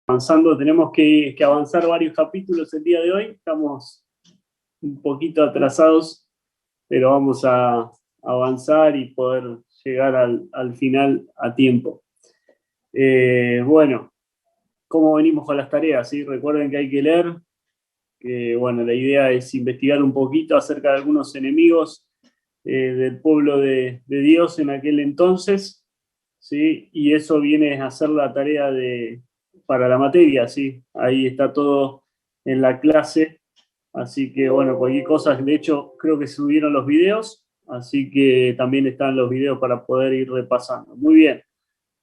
avanzando, tenemos que avanzar varios capítulos el día de hoy, estamos un poquito atrasados, pero vamos a avanzar y poder llegar al final a tiempo. Bueno, ¿cómo venimos con las tareas? ¿Sí? Recuerden que hay que leer, que bueno, la idea es investigar un poquito acerca de algunos enemigos del pueblo de Dios en aquel entonces, ¿sí? Y eso viene a ser la tarea para la materia, ¿sí? Ahí está todo en la clase, así que bueno, cualquier cosa, de hecho creo que subieron los videos, así que también están los videos para poder ir repasando. Muy bien,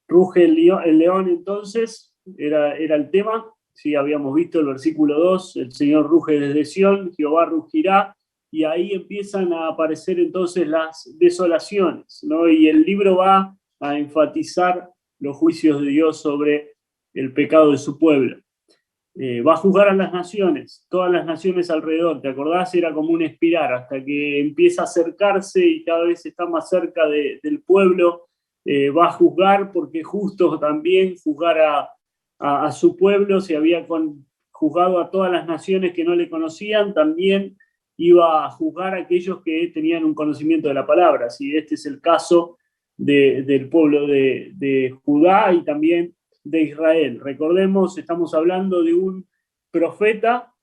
ruge el león entonces, era el tema, ¿sí? Habíamos visto el versículo 2, el Señor ruge desde Sión, Jehová rugirá, y ahí empiezan a aparecer entonces las desolaciones, ¿no? Y el libro va a enfatizar los juicios de Dios sobre el pecado de su pueblo. Va a juzgar a las naciones, todas las naciones alrededor, ¿te acordás? Era como un espiral, hasta que empieza a acercarse y cada vez está más cerca del pueblo, va a juzgar, porque justo también juzgar a su pueblo, se había juzgado a todas las naciones que no le conocían, también iba a juzgar a aquellos que tenían un conocimiento de la palabra, ¿sí? Este es el caso del pueblo de Judá y también de Israel. Recordemos, estamos hablando de un profeta,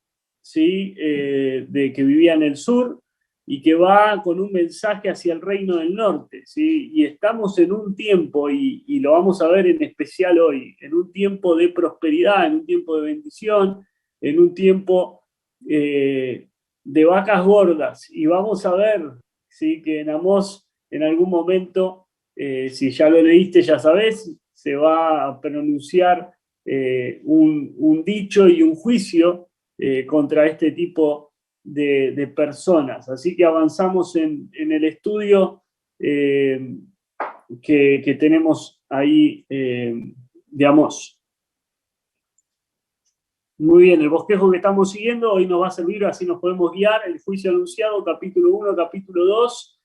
¿sí? Que vivía en el sur y que va con un mensaje hacia el reino del norte, ¿sí? Y estamos en un tiempo, y lo vamos a ver en especial hoy, en un tiempo de prosperidad, en un tiempo de bendición, en un tiempo de vacas gordas, y vamos a ver, ¿sí? Que en Amós en algún momento, si ya lo leíste ya sabés, se va a pronunciar un dicho y un juicio contra este tipo de personas. Así que avanzamos en el estudio que tenemos ahí de Amós. Muy bien, el bosquejo que estamos siguiendo hoy nos va a servir, así nos podemos guiar, el juicio anunciado, capítulo 1, capítulo 2,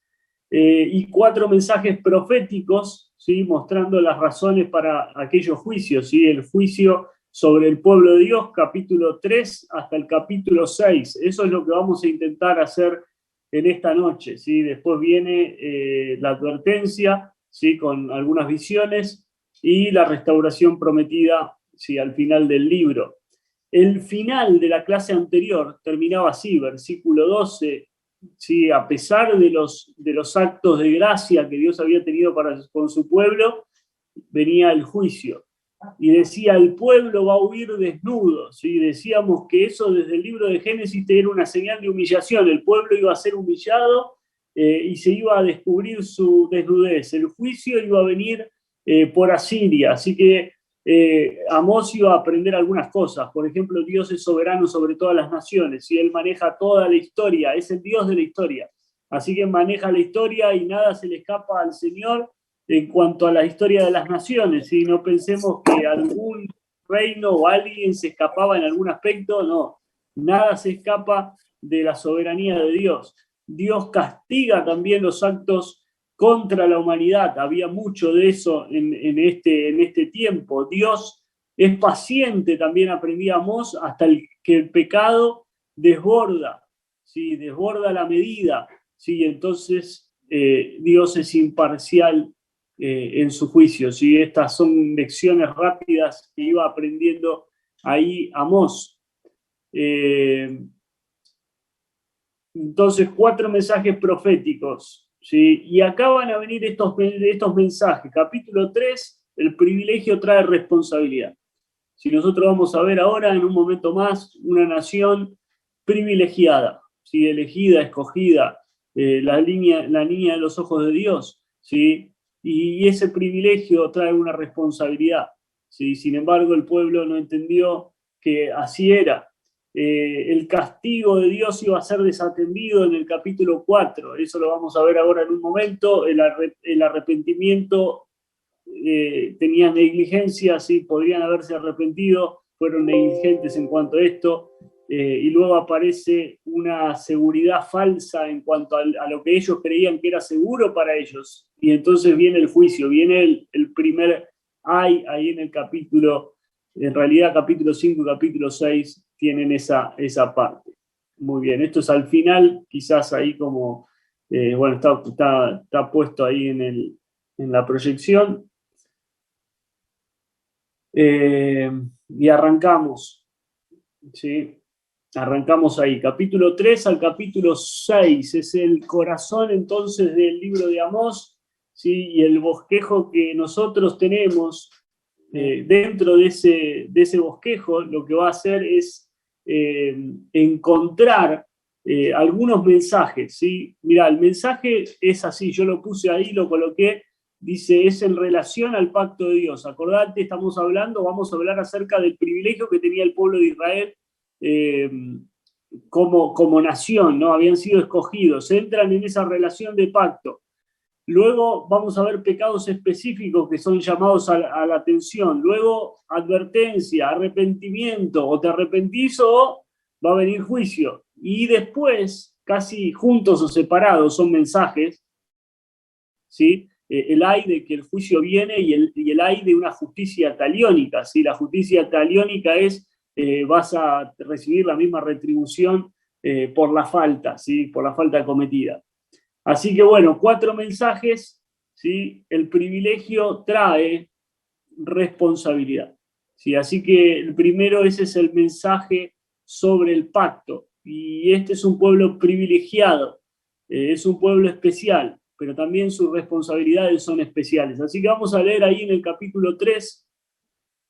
y 4 mensajes proféticos, ¿sí? Mostrando las razones para aquellos juicios, ¿sí? El juicio sobre el pueblo de Dios, capítulo 3 hasta el capítulo 6. Eso es lo que vamos a intentar hacer en esta noche, ¿sí? Después viene la advertencia, ¿sí? Con algunas visiones, y la restauración prometida, ¿sí? Al final del libro. El final de la clase anterior terminaba así, versículo 12, ¿sí? A pesar de los actos de gracia que Dios había tenido con su pueblo, venía el juicio. Y decía, el pueblo va a huir desnudo, ¿sí? Decíamos que eso desde el libro de Génesis era una señal de humillación, el pueblo iba a ser humillado y se iba a descubrir su desnudez. El juicio iba a venir por Asiria, así que Amós iba a aprender algunas cosas. Por ejemplo, Dios es soberano sobre todas las naciones y Él maneja toda la historia, es el Dios de la historia. Así que maneja la historia y nada se le escapa al Señor en cuanto a la historia de las naciones. ¿Sí? No pensemos que algún reino o alguien se escapaba en algún aspecto, no. Nada se escapa de la soberanía de Dios. Dios castiga también los actos contra la humanidad. Había mucho de eso en este tiempo. Dios es paciente, también aprendí Amós, hasta que el pecado desborda, ¿sí? Desborda la medida, ¿sí? Entonces Dios es imparcial en su juicio, ¿sí? Estas son lecciones rápidas que iba aprendiendo ahí Amós. Entonces, 4 mensajes proféticos, ¿sí? Y acá van a venir estos mensajes. Capítulo 3, el privilegio trae responsabilidad. Si nosotros vamos a ver ahora, en un momento más, una nación privilegiada, ¿sí? Elegida, escogida, la niña de los ojos de Dios, ¿sí? Y ese privilegio trae una responsabilidad, ¿sí? Sin embargo, el pueblo no entendió que así era. El castigo de Dios iba a ser desatendido en el capítulo 4, eso lo vamos a ver ahora en un momento. El arrepentimiento tenían negligencia, sí, podrían haberse arrepentido, fueron negligentes en cuanto a esto, y luego aparece una seguridad falsa en cuanto a lo que ellos creían que era seguro para ellos, y entonces viene el juicio, viene el primer ay ahí en el capítulo en realidad capítulo 5 y capítulo 6 tienen esa parte. Muy bien, esto es al final, quizás ahí como, bueno, está puesto ahí en la proyección. Y arrancamos, ¿sí? Arrancamos ahí, capítulo 3 al capítulo 6, es el corazón entonces del libro de Amós, ¿sí? Y el bosquejo que nosotros tenemos dentro de ese bosquejo, lo que va a hacer es encontrar algunos mensajes, ¿sí? Mirá, el mensaje es así, yo lo puse ahí, lo coloqué, dice, es en relación al pacto de Dios. Acordate, vamos a hablar acerca del privilegio que tenía el pueblo de Israel como nación, ¿no? Habían sido escogidos, entran en esa relación de pacto. Luego vamos a ver pecados específicos que son llamados a la atención. Luego advertencia, arrepentimiento, o te arrepentís o va a venir juicio. Y después, casi juntos o separados, son mensajes, ¿sí? El ay de que el juicio viene y el ay de una justicia taliónica, ¿sí? La justicia taliónica es vas a recibir la misma retribución por la falta, ¿sí? Por la falta cometida. Así que bueno, 4 mensajes, ¿sí? El privilegio trae responsabilidad, ¿sí? Así que el primero, ese es el mensaje sobre el pacto. Y este es un pueblo privilegiado, es un pueblo especial, pero también sus responsabilidades son especiales. Así que vamos a leer ahí en el capítulo 3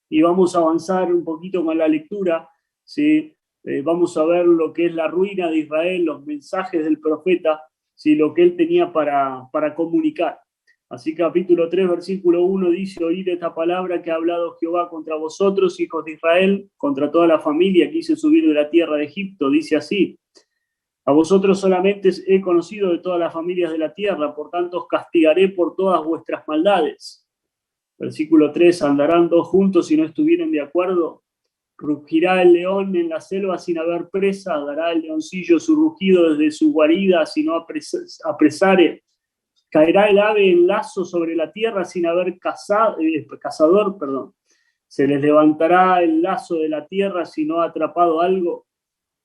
y vamos a avanzar un poquito con la lectura, ¿sí? Vamos a ver lo que es la ruina de Israel, los mensajes del profeta, ¿sí? Lo que él tenía para comunicar. Así capítulo 3, versículo 1 dice, oíd esta palabra que ha hablado Jehová contra vosotros, hijos de Israel, contra toda la familia que hice subir de la tierra de Egipto, dice así, a vosotros solamente he conocido de todas las familias de la tierra, por tanto os castigaré por todas vuestras maldades. Versículo 3, andarán dos juntos si no estuvieren de acuerdo. Rugirá el león en la selva sin haber presa, dará el leoncillo su rugido desde su guarida si no apresare. Caerá el ave en lazo sobre la tierra sin haber cazador, perdón. Se les levantará el lazo de la tierra si no ha atrapado algo.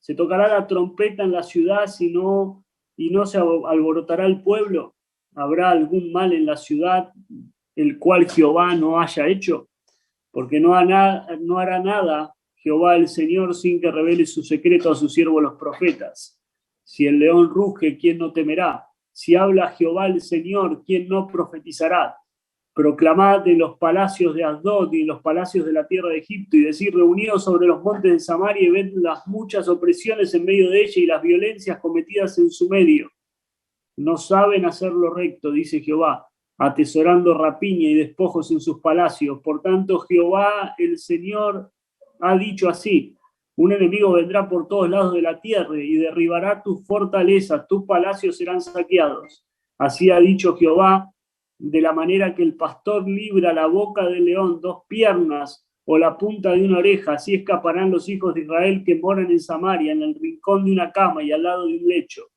Se tocará la trompeta en la ciudad y no se alborotará el pueblo. ¿Habrá algún mal en la ciudad el cual Jehová no haya hecho? Porque no hará nada Jehová el Señor sin que revele su secreto a sus siervos los profetas. Si el león ruge, ¿quién no temerá? Si habla Jehová el Señor, ¿quién no profetizará? Proclamad en los palacios de Asdod y en los palacios de la tierra de Egipto, y decir, reunidos sobre los montes de Samaria, y ved las muchas opresiones en medio de ella y las violencias cometidas en su medio. No saben hacer lo recto, dice Jehová, atesorando rapiña y despojos en sus palacios. Por tanto, Jehová el Señor ha dicho así, un enemigo vendrá por todos lados de la tierra y derribará tus fortalezas, tus palacios serán saqueados. Así ha dicho Jehová, de la manera que el pastor libra la boca del león, 2 piernas o la punta de una oreja, así escaparán los hijos de Israel que moran en Samaria, en el rincón de una cama y al lado de un lecho.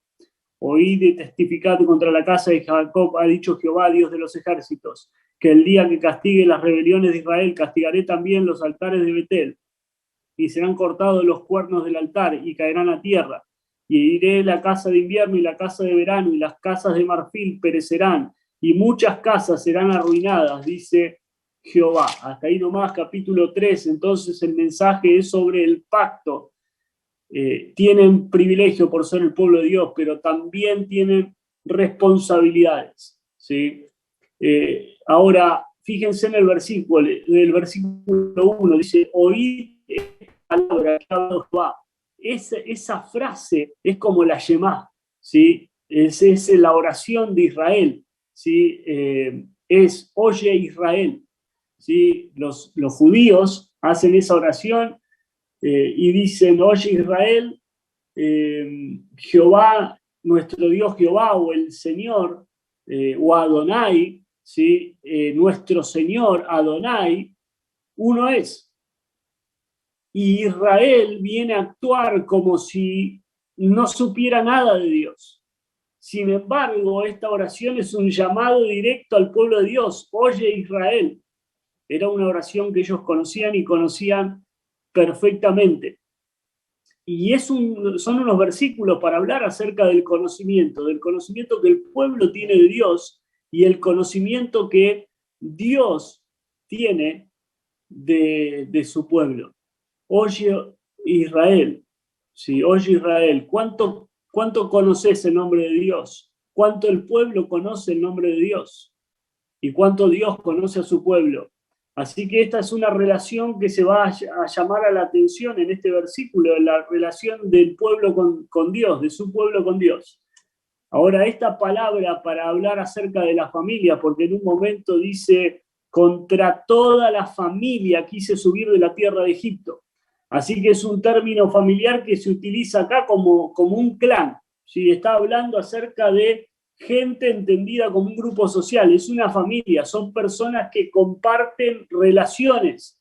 Oíd y testificad contra la casa de Jacob, ha dicho Jehová, Dios de los ejércitos, que el día que castigue las rebeliones de Israel, castigaré también los altares de Betel, y serán cortados los cuernos del altar, y caerán a tierra. Y iré la casa de invierno y la casa de verano, y las casas de marfil perecerán, y muchas casas serán arruinadas, dice Jehová. Hasta ahí nomás, capítulo 3. Entonces el mensaje es sobre el pacto. Tienen privilegio por ser el pueblo de Dios, pero también tienen responsabilidades, ¿sí? Ahora, fíjense en el versículo 1, dice, oíd palabra que ha hablado Jehová. Esa frase es como la Shemá, ¿sí? Es la oración de Israel, ¿sí? Es oye Israel, ¿sí? Los judíos hacen esa oración y dicen, oye Israel, Jehová, nuestro Dios Jehová, o el Señor, o Adonai, ¿sí? Nuestro Señor Adonai, uno es. Y Israel viene a actuar como si no supiera nada de Dios. Sin embargo, esta oración es un llamado directo al pueblo de Dios. Oye Israel, Era una oración que ellos conocían y conocían perfectamente. Y son unos versículos para hablar acerca del conocimiento que el pueblo tiene de Dios y el conocimiento que Dios tiene de su pueblo. Oye Israel, sí, oye Israel, ¿cuánto conoces el nombre de Dios? ¿Cuánto el pueblo conoce el nombre de Dios? ¿Y cuánto Dios conoce a su pueblo? Así que esta es una relación que se va a llamar a la atención en este versículo, la relación del pueblo con Dios, de su pueblo con Dios. Ahora, esta palabra para hablar acerca de la familia, porque en un momento dice, contra toda la familia quise subir de la tierra de Egipto. Así que es un término familiar que se utiliza acá como un clan. ¿Sí? Está hablando acerca de gente entendida como un grupo social, es una familia, son personas que comparten relaciones,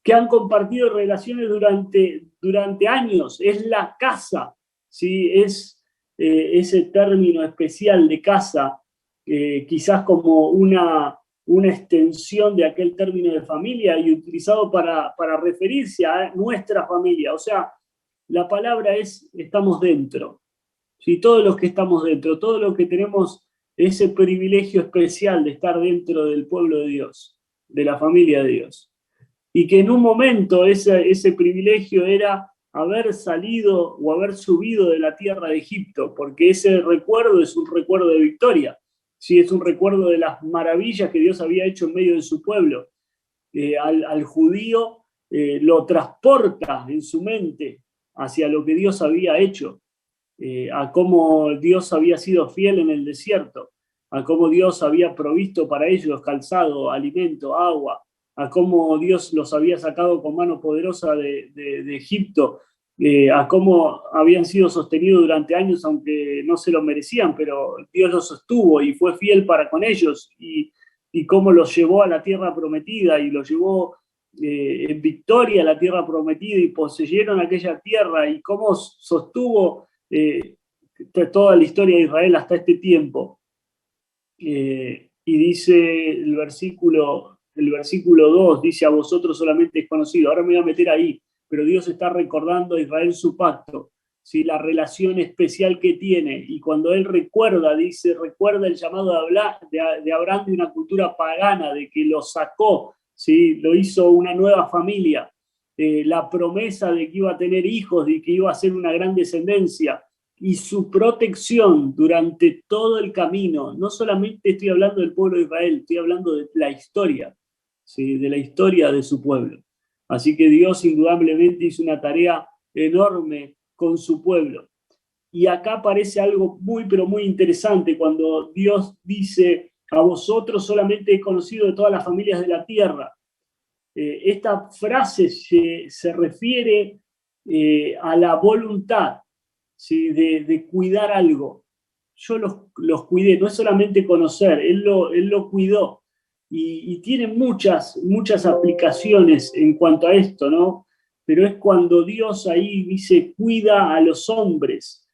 que han compartido relaciones durante años, es la casa, ¿sí? Es ese término especial de casa, quizás como una extensión de aquel término de familia y utilizado para referirse a nuestra familia. O sea, la palabra es estamos dentro. ¿Sí? Todos los que estamos dentro, todos los que tenemos ese privilegio especial de estar dentro del pueblo de Dios, de la familia de Dios. Y que en un momento ese privilegio era haber salido o haber subido de la tierra de Egipto, porque ese recuerdo es un recuerdo de victoria, ¿sí? Es un recuerdo de las maravillas que Dios había hecho en medio de su pueblo. Al judío lo transporta en su mente hacia lo que Dios había hecho, a cómo Dios había sido fiel en el desierto, a cómo Dios había provisto para ellos calzado, alimento, agua, a cómo Dios los había sacado con mano poderosa de Egipto, a cómo habían sido sostenidos durante años, aunque no se lo merecían, pero Dios los sostuvo y fue fiel para con ellos, y cómo los llevó a la tierra prometida y los llevó en victoria a la tierra prometida y poseyeron aquella tierra, y cómo sostuvo toda la historia de Israel hasta este tiempo. Y dice el versículo 2, dice, a vosotros solamente es conocido. Ahora me voy a meter ahí, pero Dios está recordando a Israel su pacto, ¿sí? La relación especial que tiene. Y cuando él recuerda, dice, recuerda el llamado de Abraham de una cultura pagana, de que lo sacó, ¿sí? Lo hizo una nueva familia. La promesa de que iba a tener hijos, de que iba a ser una gran descendencia, y su protección durante todo el camino. No solamente estoy hablando del pueblo de Israel, estoy hablando de la historia, ¿sí? De la historia de su pueblo. Así que Dios indudablemente hizo una tarea enorme con su pueblo. Y acá aparece algo muy, pero muy interesante cuando Dios dice, a vosotros solamente he conocido de todas las familias de la tierra. Esta frase se refiere a la voluntad, ¿sí? de cuidar algo. Yo los cuidé, no es solamente conocer, él lo cuidó. Y tiene muchas aplicaciones en cuanto a esto, ¿no? Pero es cuando Dios ahí dice, cuida a los hombres.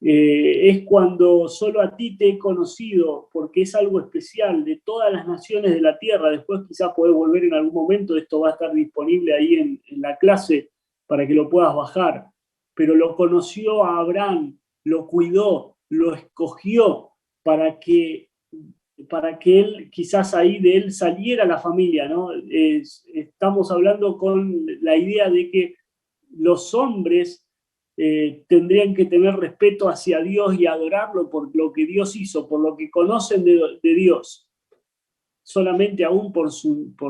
Es cuando solo a ti te he conocido, porque es algo especial de todas las naciones de la tierra. Después quizás podés volver en algún momento, esto va a estar disponible ahí en la clase para que lo puedas bajar. Pero lo conoció a Abraham, lo cuidó, lo escogió para que él, quizás ahí de él saliera la familia, ¿no? Estamos hablando con la idea de que los hombres tendrían que tener respeto hacia Dios y adorarlo por lo que Dios hizo, por lo que conocen de Dios, solamente aún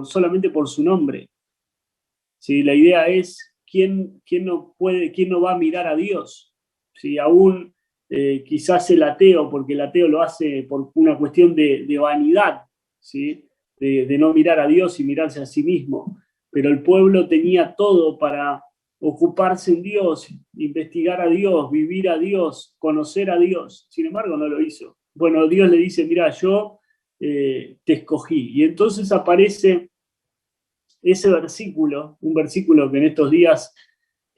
solamente por su nombre. ¿Sí? La idea es quién no va a mirar a Dios. ¿Sí? Aún quizás el ateo, porque el ateo lo hace por una cuestión de vanidad, ¿sí? de no mirar a Dios y mirarse a sí mismo. Pero el pueblo tenía todo para ocuparse en Dios, investigar a Dios, vivir a Dios, conocer a Dios. Sin embargo, no lo hizo. Bueno, Dios le dice, mira, yo te escogí. Y entonces aparece ese versículo, un versículo que en estos días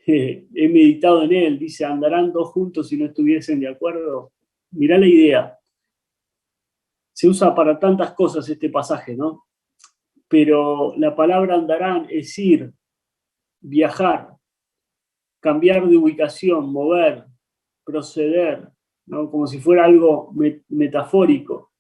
he meditado en él, dice, andarán dos juntos si no estuviesen de acuerdo. Mirá la idea. Se usa para tantas cosas este pasaje, ¿no? pero la palabra andarán es ir, viajar, cambiar de ubicación, mover, proceder, ¿no? Como si fuera algo metafórico.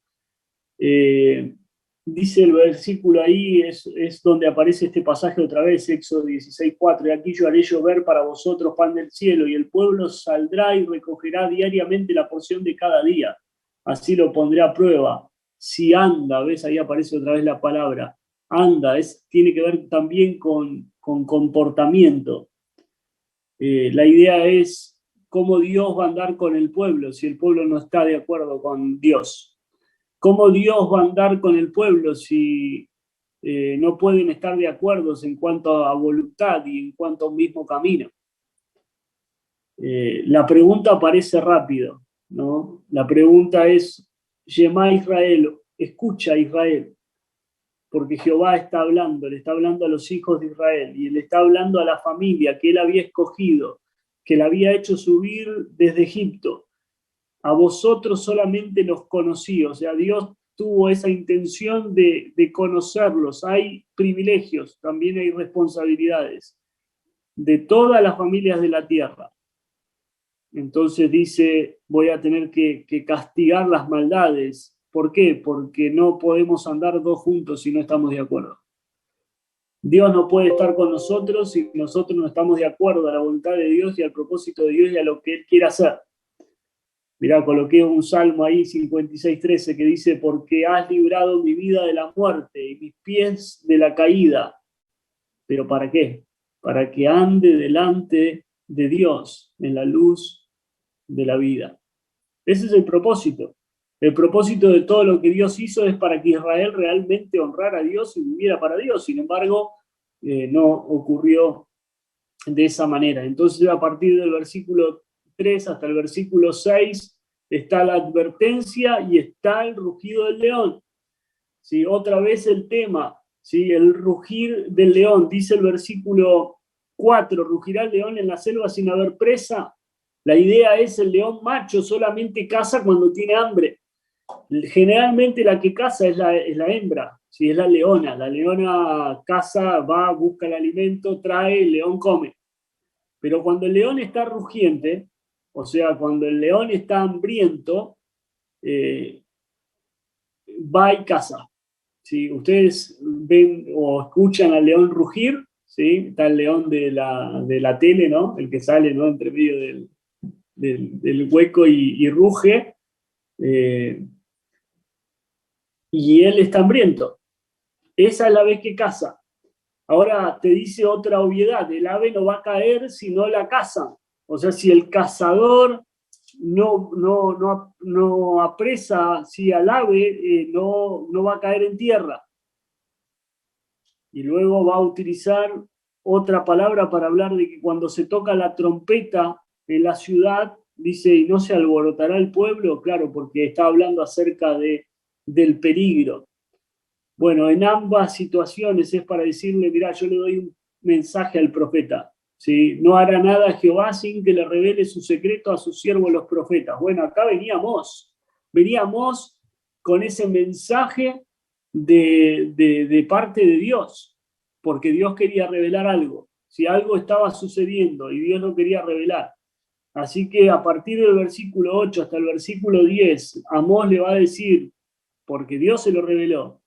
Dice el versículo ahí, es donde aparece este pasaje otra vez, Éxodo 16:4, y aquí yo haré llover para vosotros pan del cielo, y el pueblo saldrá y recogerá diariamente la porción de cada día. Así lo pondré a prueba. Si anda, ves, ahí aparece otra vez la palabra, anda, tiene que ver también con comportamiento. La idea es cómo Dios va a andar con el pueblo si el pueblo no está de acuerdo con Dios. ¿Cómo Dios va a andar con el pueblo si no pueden estar de acuerdo en cuanto a voluntad y en cuanto a un mismo camino? La pregunta parece rápido, ¿no? La pregunta es, Shema Israel, escucha Israel, porque Jehová está hablando, le está hablando a los hijos de Israel y le está hablando a la familia que él había escogido, que la había hecho subir desde Egipto. A vosotros solamente los conocí, o sea, Dios tuvo esa intención de conocerlos. Hay privilegios, también hay responsabilidades de todas las familias de la tierra. Entonces dice, voy a tener que castigar las maldades. ¿Por qué? Porque no podemos andar dos juntos si no estamos de acuerdo. Dios no puede estar con nosotros si nosotros no estamos de acuerdo a la voluntad de Dios y al propósito de Dios y a lo que Él quiere hacer. Mirá, coloqué un salmo ahí, 56:13, que dice, porque has librado mi vida de la muerte y mis pies de la caída. ¿Pero para qué? Para que ande delante de Dios en la luz de la vida. Ese es el propósito. El propósito de todo lo que Dios hizo es para que Israel realmente honrara a Dios y viviera para Dios. Sin embargo, no ocurrió de esa manera. Entonces, a partir del versículo 3 hasta el versículo 6, está la advertencia y está el rugido del león. ¿Sí? Otra vez el tema, ¿sí? El rugir del león. Dice el versículo 4, rugirá el león en la selva sin haber presa. La idea es el león macho solamente caza cuando tiene hambre. Generalmente la que caza es la hembra, ¿sí? Es la leona. La leona caza, va, busca el alimento, trae, el león come. Pero cuando el león está rugiente, o sea, cuando el león está hambriento, va y caza. ¿Sí? Ustedes ven o escuchan al león rugir, ¿sí? Está el león de la tele, ¿no? El que sale, ¿no? Entre medio del hueco y ruge. Y él está hambriento. Esa es la vez que caza. Ahora te dice otra obviedad, el ave no va a caer si no la cazan. O sea, si el cazador no apresa al ave, no va a caer en tierra. Y luego va a utilizar otra palabra para hablar de que cuando se toca la trompeta en la ciudad, dice, y no se alborotará el pueblo, claro, porque está hablando acerca del peligro. Bueno, en ambas situaciones es para decirle, mirá, yo le doy un mensaje al profeta, ¿sí? No hará nada Jehová sin que le revele su secreto a sus siervos los profetas. Bueno, acá veníamos con ese mensaje de parte de Dios, porque Dios quería revelar algo. Si algo estaba sucediendo y Dios lo quería revelar. Así que a partir del versículo 8 hasta el versículo 10, Amós le va a decir, porque Dios se lo reveló,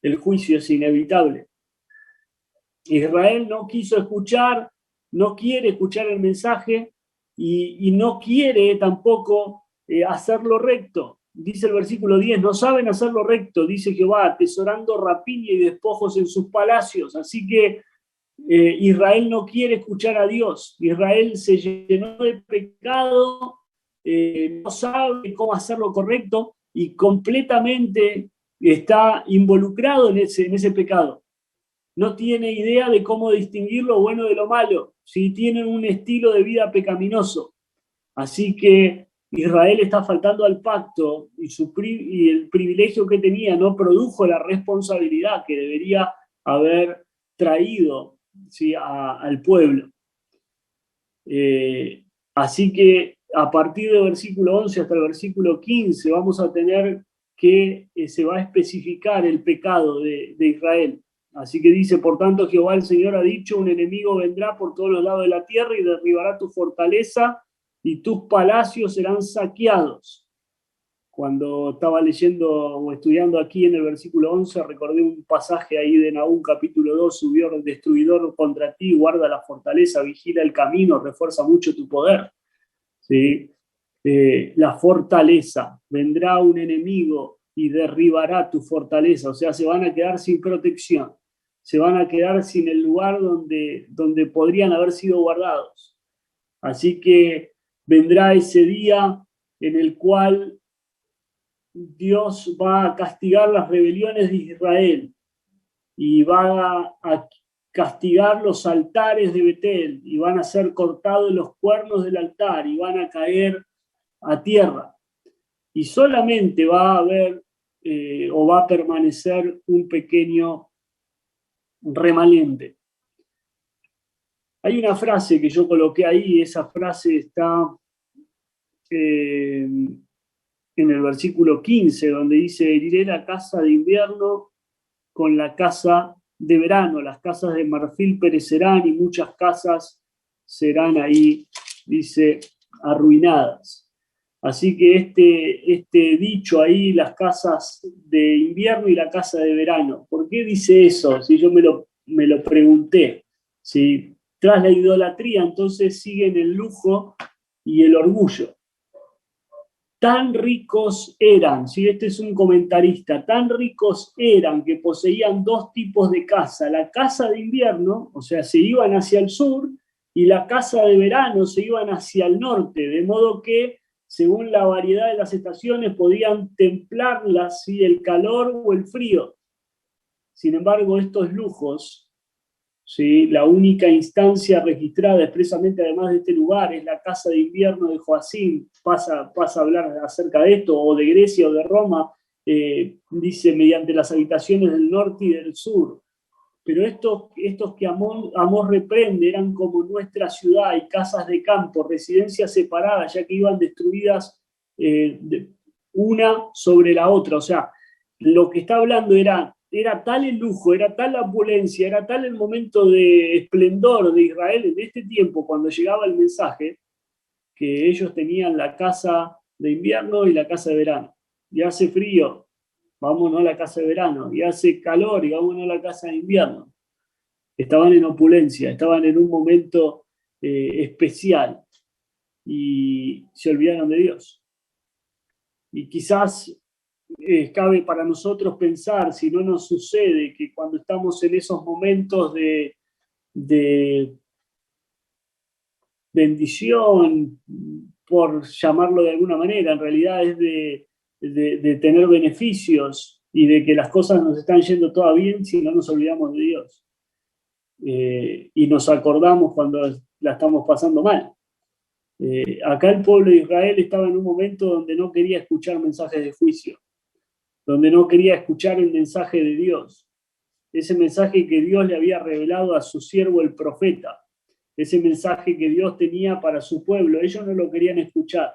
el juicio es inevitable. Israel no quiso escuchar, no quiere escuchar el mensaje y no quiere tampoco hacerlo recto. Dice el versículo 10, no saben hacerlo recto, dice Jehová, atesorando rapiña y despojos en sus palacios. Así que Israel no quiere escuchar a Dios. Israel se llenó de pecado, no sabe cómo hacerlo correcto y completamente está involucrado en ese pecado. No tiene idea de cómo distinguir lo bueno de lo malo, si tienen un estilo de vida pecaminoso. Así que Israel está faltando al pacto y el privilegio que tenía no produjo la responsabilidad que debería haber traído, ¿sí? al pueblo. Así que a partir del versículo 11 hasta el versículo 15 vamos a tener que se va a especificar el pecado de Israel. Así que dice, por tanto, Jehová el Señor ha dicho, un enemigo vendrá por todos los lados de la tierra y derribará tu fortaleza y tus palacios serán saqueados. Cuando estaba leyendo o estudiando aquí en el versículo 11, recordé un pasaje ahí de Nahum, capítulo 2, subió el destruidor contra ti, guarda la fortaleza, vigila el camino, refuerza mucho tu poder. ¿Sí? La fortaleza, vendrá un enemigo y derribará tu fortaleza, o sea, se van a quedar sin protección, se van a quedar sin el lugar donde podrían haber sido guardados. Así que vendrá ese día en el cual Dios va a castigar las rebeliones de Israel y va a castigar los altares de Betel y van a ser cortados los cuernos del altar y van a caer a tierra. Y solamente va a haber o va a permanecer un pequeño remanente. Hay una frase que yo coloqué ahí, esa frase está en el versículo 15, donde dice, heriré la casa de invierno con la casa de verano, las casas de marfil perecerán y muchas casas serán ahí, dice, arruinadas. Así que este dicho ahí, las casas de invierno y la casa de verano, ¿por qué dice eso? Si yo me lo pregunté. Si tras la idolatría entonces siguen el lujo y el orgullo. Tan ricos eran, si este es un comentarista, tan ricos eran que poseían dos tipos de casa. La casa de invierno, o sea, se iban hacia el sur, y la casa de verano se iban hacia el norte, de modo que, según la variedad de las estaciones, podían templarlas, ¿sí?, el calor o el frío. Sin embargo, estos lujos, ¿sí?, la única instancia registrada expresamente además de este lugar es la casa de invierno de Joacim, pasa a hablar acerca de esto, o de Grecia o de Roma, dice mediante las habitaciones del norte y del sur. Pero estos que Amós reprende eran como nuestra ciudad y casas de campo, residencias separadas, ya que iban destruidas una sobre la otra. O sea, lo que está hablando era tal el lujo, era tal la opulencia, era tal el momento de esplendor de Israel en este tiempo, cuando llegaba el mensaje, que ellos tenían la casa de invierno y la casa de verano. Y hace frío, vámonos a la casa de verano. Y hace calor, y vámonos a la casa de invierno. Estaban en opulencia, estaban en un momento especial y se olvidaron de Dios. Y quizás cabe para nosotros pensar, si no nos sucede, que cuando estamos en esos momentos de bendición, por llamarlo de alguna manera, en realidad es de tener beneficios y de que las cosas nos están yendo todas bien si no nos olvidamos de Dios. Y nos acordamos cuando la estamos pasando mal. Acá el pueblo de Israel estaba en un momento donde no quería escuchar mensajes de juicio, donde no quería escuchar el mensaje de Dios, ese mensaje que Dios le había revelado a su siervo el profeta, ese mensaje que Dios tenía para su pueblo. Ellos no lo querían escuchar.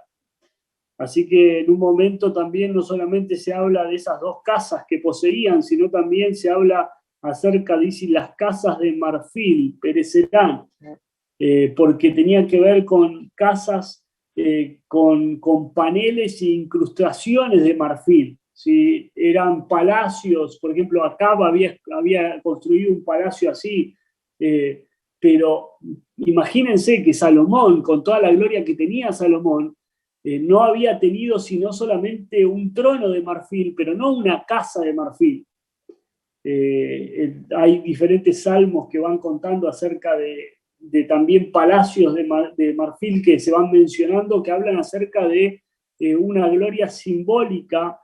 Así que en un momento también no solamente se habla de esas dos casas que poseían, sino también se habla acerca, dice, las casas de marfil perecerán, porque tenían que ver con casas con paneles e incrustaciones de marfil. ¿Sí? Eran palacios, por ejemplo, Acab había construido un palacio así, pero imagínense que Salomón, con toda la gloria que tenía Salomón, no había tenido sino solamente un trono de marfil, pero no una casa de marfil. Hay diferentes salmos que van contando acerca de también palacios de marfil que se van mencionando, que hablan acerca de una gloria simbólica,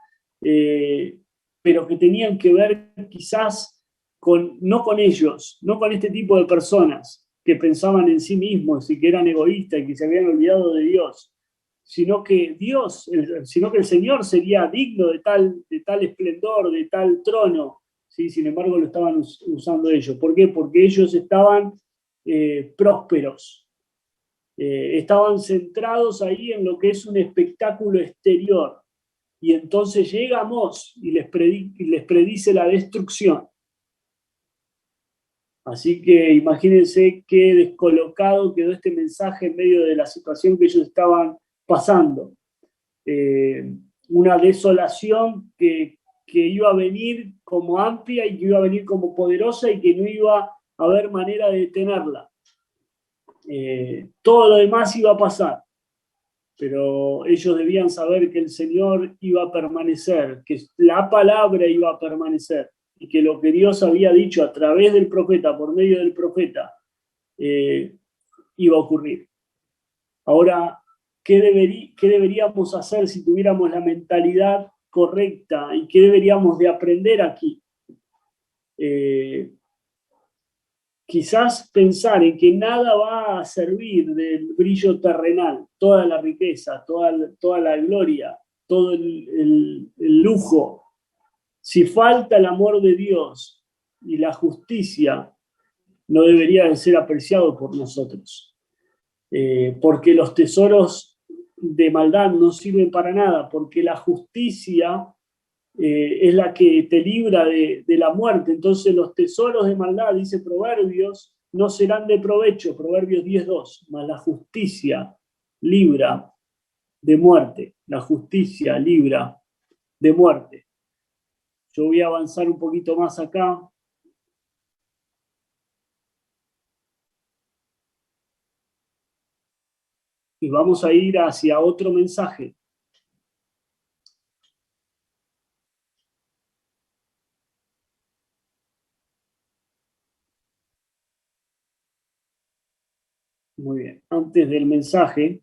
pero que tenían que ver quizás no con ellos, no con este tipo de personas que pensaban en sí mismos y que eran egoístas y que se habían olvidado de Dios, sino que el Señor sería digno de tal esplendor, de tal trono. ¿Sí? Sin embargo, lo estaban usando ellos. ¿Por qué? Porque ellos estaban prósperos, estaban centrados ahí en lo que es un espectáculo exterior, y entonces llega Amós y les predice la destrucción. Así que imagínense qué descolocado quedó este mensaje en medio de la situación que ellos estaban pasando. Una desolación que iba a venir como amplia y que iba a venir como poderosa y que no iba a haber manera de detenerla. Todo lo demás iba a pasar, pero ellos debían saber que el Señor iba a permanecer, que la palabra iba a permanecer y que lo que Dios había dicho a través del profeta, por medio del profeta, iba a ocurrir. Ahora, ¿qué deberíamos hacer si tuviéramos la mentalidad correcta y qué deberíamos de aprender aquí? Quizás pensar en que nada va a servir del brillo terrenal, toda la riqueza, toda la gloria, todo el lujo. Si falta el amor de Dios y la justicia, no debería de ser apreciado por nosotros. Porque los tesoros de maldad no sirven para nada, porque la justicia es la que te libra de la muerte. Entonces los tesoros de maldad, dice Proverbios, no serán de provecho, Proverbios 10:2, mas la justicia libra de muerte, la justicia libra de muerte. Yo voy a avanzar un poquito más acá. Y vamos a ir hacia otro mensaje. Muy bien. Antes del mensaje,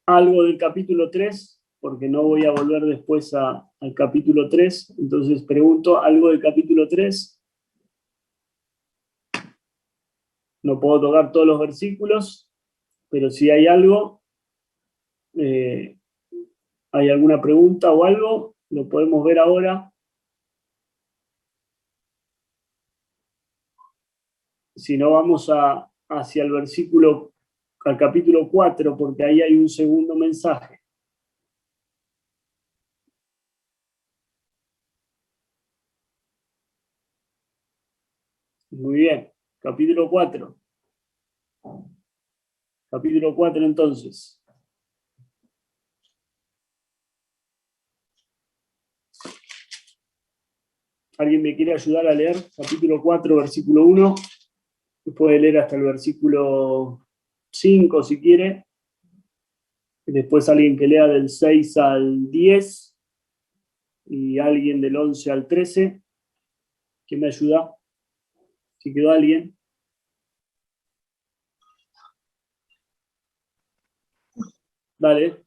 algo del capítulo 3, porque no voy a volver después al capítulo 3. Entonces pregunto, ¿algo del capítulo 3? No puedo tocar todos los versículos, pero si hay algo, hay alguna pregunta o algo, lo podemos ver ahora. Si no, vamos hacia el versículo, al capítulo 4, porque ahí hay un segundo mensaje. Muy bien, capítulo 4. Capítulo 4 entonces. ¿Alguien me quiere ayudar a leer? Capítulo 4, versículo 1. Puede leer hasta el versículo 5 si quiere. Después alguien que lea del 6 al 10 y alguien del 11 al 13. ¿Quién me ayuda? Si quedó alguien. Dale.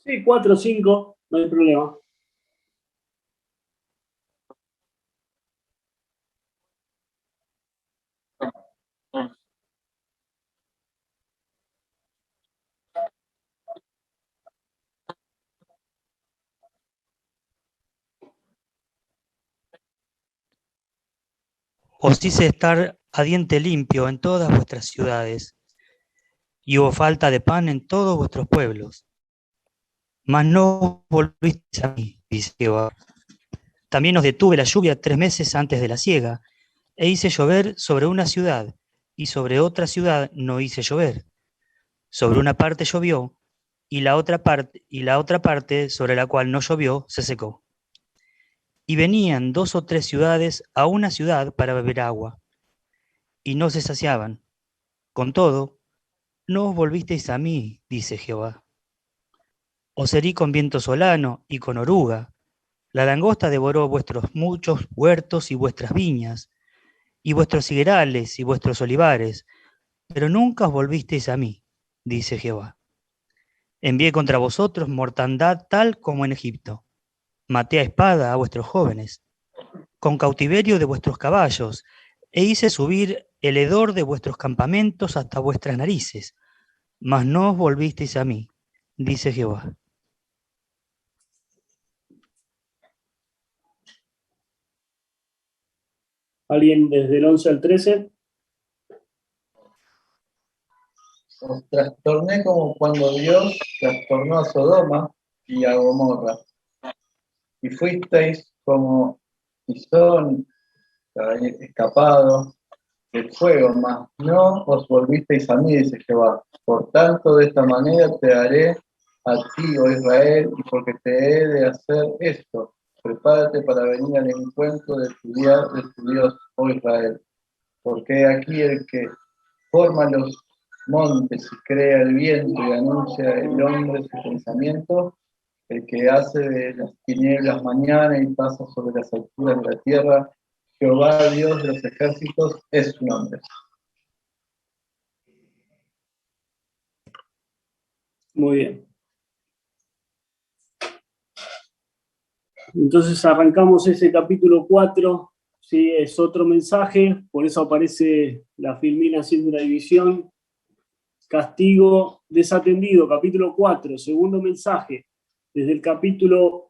Sí, 4 o 5, no hay problema. Os hice estar a diente limpio en todas vuestras ciudades, y hubo falta de pan en todos vuestros pueblos. Mas no volvisteis a mí, dice Jehová. También os detuve la lluvia 3 meses antes de la siega, e hice llover sobre una ciudad, y sobre otra ciudad no hice llover. Sobre una parte llovió, y la otra parte sobre la cual no llovió se secó. Y venían 2 o 3 ciudades a una ciudad para beber agua, y no se saciaban. Con todo, no os volvisteis a mí, dice Jehová. Os herí con viento solano y con oruga. La langosta devoró vuestros muchos huertos y vuestras viñas, y vuestros higuerales y vuestros olivares, pero nunca os volvisteis a mí, dice Jehová. Envié contra vosotros mortandad tal como en Egipto. Maté a espada a vuestros jóvenes, con cautiverio de vuestros caballos, e hice subir el hedor de vuestros campamentos hasta vuestras narices, mas no os volvisteis a mí, dice Jehová. ¿Alguien desde el 11 al 13? Os trastorné como cuando Dios trastornó a Sodoma y a Gomorra, y fuisteis como tizón escapado del fuego, mas no os volvisteis a mí, dice Jehová. Por tanto, de esta manera te haré a ti, oh Israel, y porque te he de hacer esto, prepárate para venir al encuentro de tu Dios, oh Israel. Porque aquí el que forma los montes y crea el viento y anuncia el hombre su pensamiento, el que hace de las tinieblas mañana y pasa sobre las alturas de la tierra, Jehová Dios de los ejércitos es su nombre. Muy bien. Entonces arrancamos ese capítulo 4, ¿sí? Es otro mensaje, por eso aparece la Filmina haciendo una división. Castigo desatendido, capítulo 4, segundo mensaje. Desde el capítulo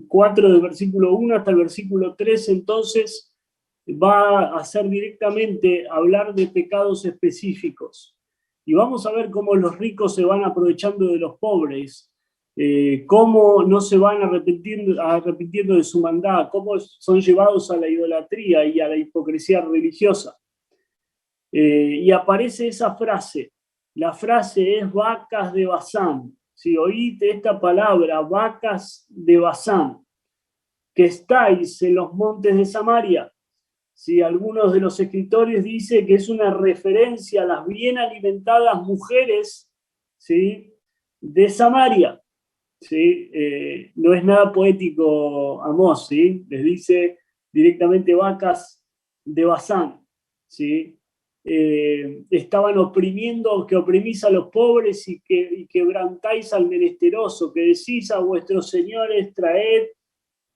4 del versículo 1 hasta el versículo 3, entonces va a hacer directamente hablar de pecados específicos. Y vamos a ver cómo los ricos se van aprovechando de los pobres, cómo no se van arrepintiendo de su maldad, cómo son llevados a la idolatría y a la hipocresía religiosa. Y aparece esa frase, la frase es vacas de Basán. Si oíste esta palabra, vacas de Basán, que estáis en los montes de Samaria. Si algunos de los escritores dicen que es una referencia a las bien alimentadas mujeres, ¿sí?, de Samaria. ¿Sí? No es nada poético Amós, ¿sí? Les dice directamente vacas de Basán, ¿sí? Estaban oprimiendo, que oprimís a los pobres y quebrantáis al menesteroso, que decís a vuestros señores, traed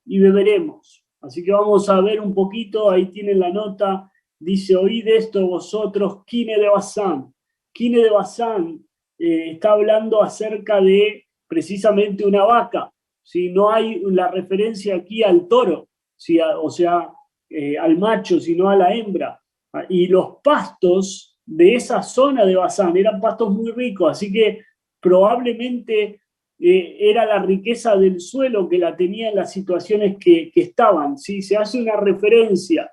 y beberemos. Así que vamos a ver un poquito, ahí tienen la nota, dice, oíd esto vosotros, Quine de Basán. Quine de Basán está hablando acerca de precisamente una vaca, ¿sí? No hay la referencia aquí al toro, ¿sí? O sea, al macho, sino a la hembra. Y los pastos de esa zona de Basán eran pastos muy ricos, así que probablemente era la riqueza del suelo que la tenía en las situaciones que estaban. ¿Sí? Se hace una referencia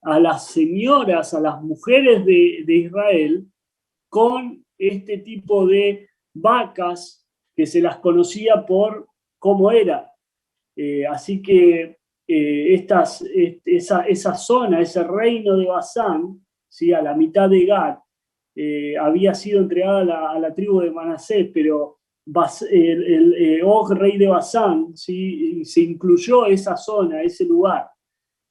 a las señoras, a las mujeres de Israel, con este tipo de vacas que se las conocía por cómo era. Así que esa zona, ese reino de Basán, ¿sí?, a la mitad de Gad, había sido entregada a la tribu de Manasés, pero Og, rey de Basán, ¿sí?, se incluyó esa zona, ese lugar.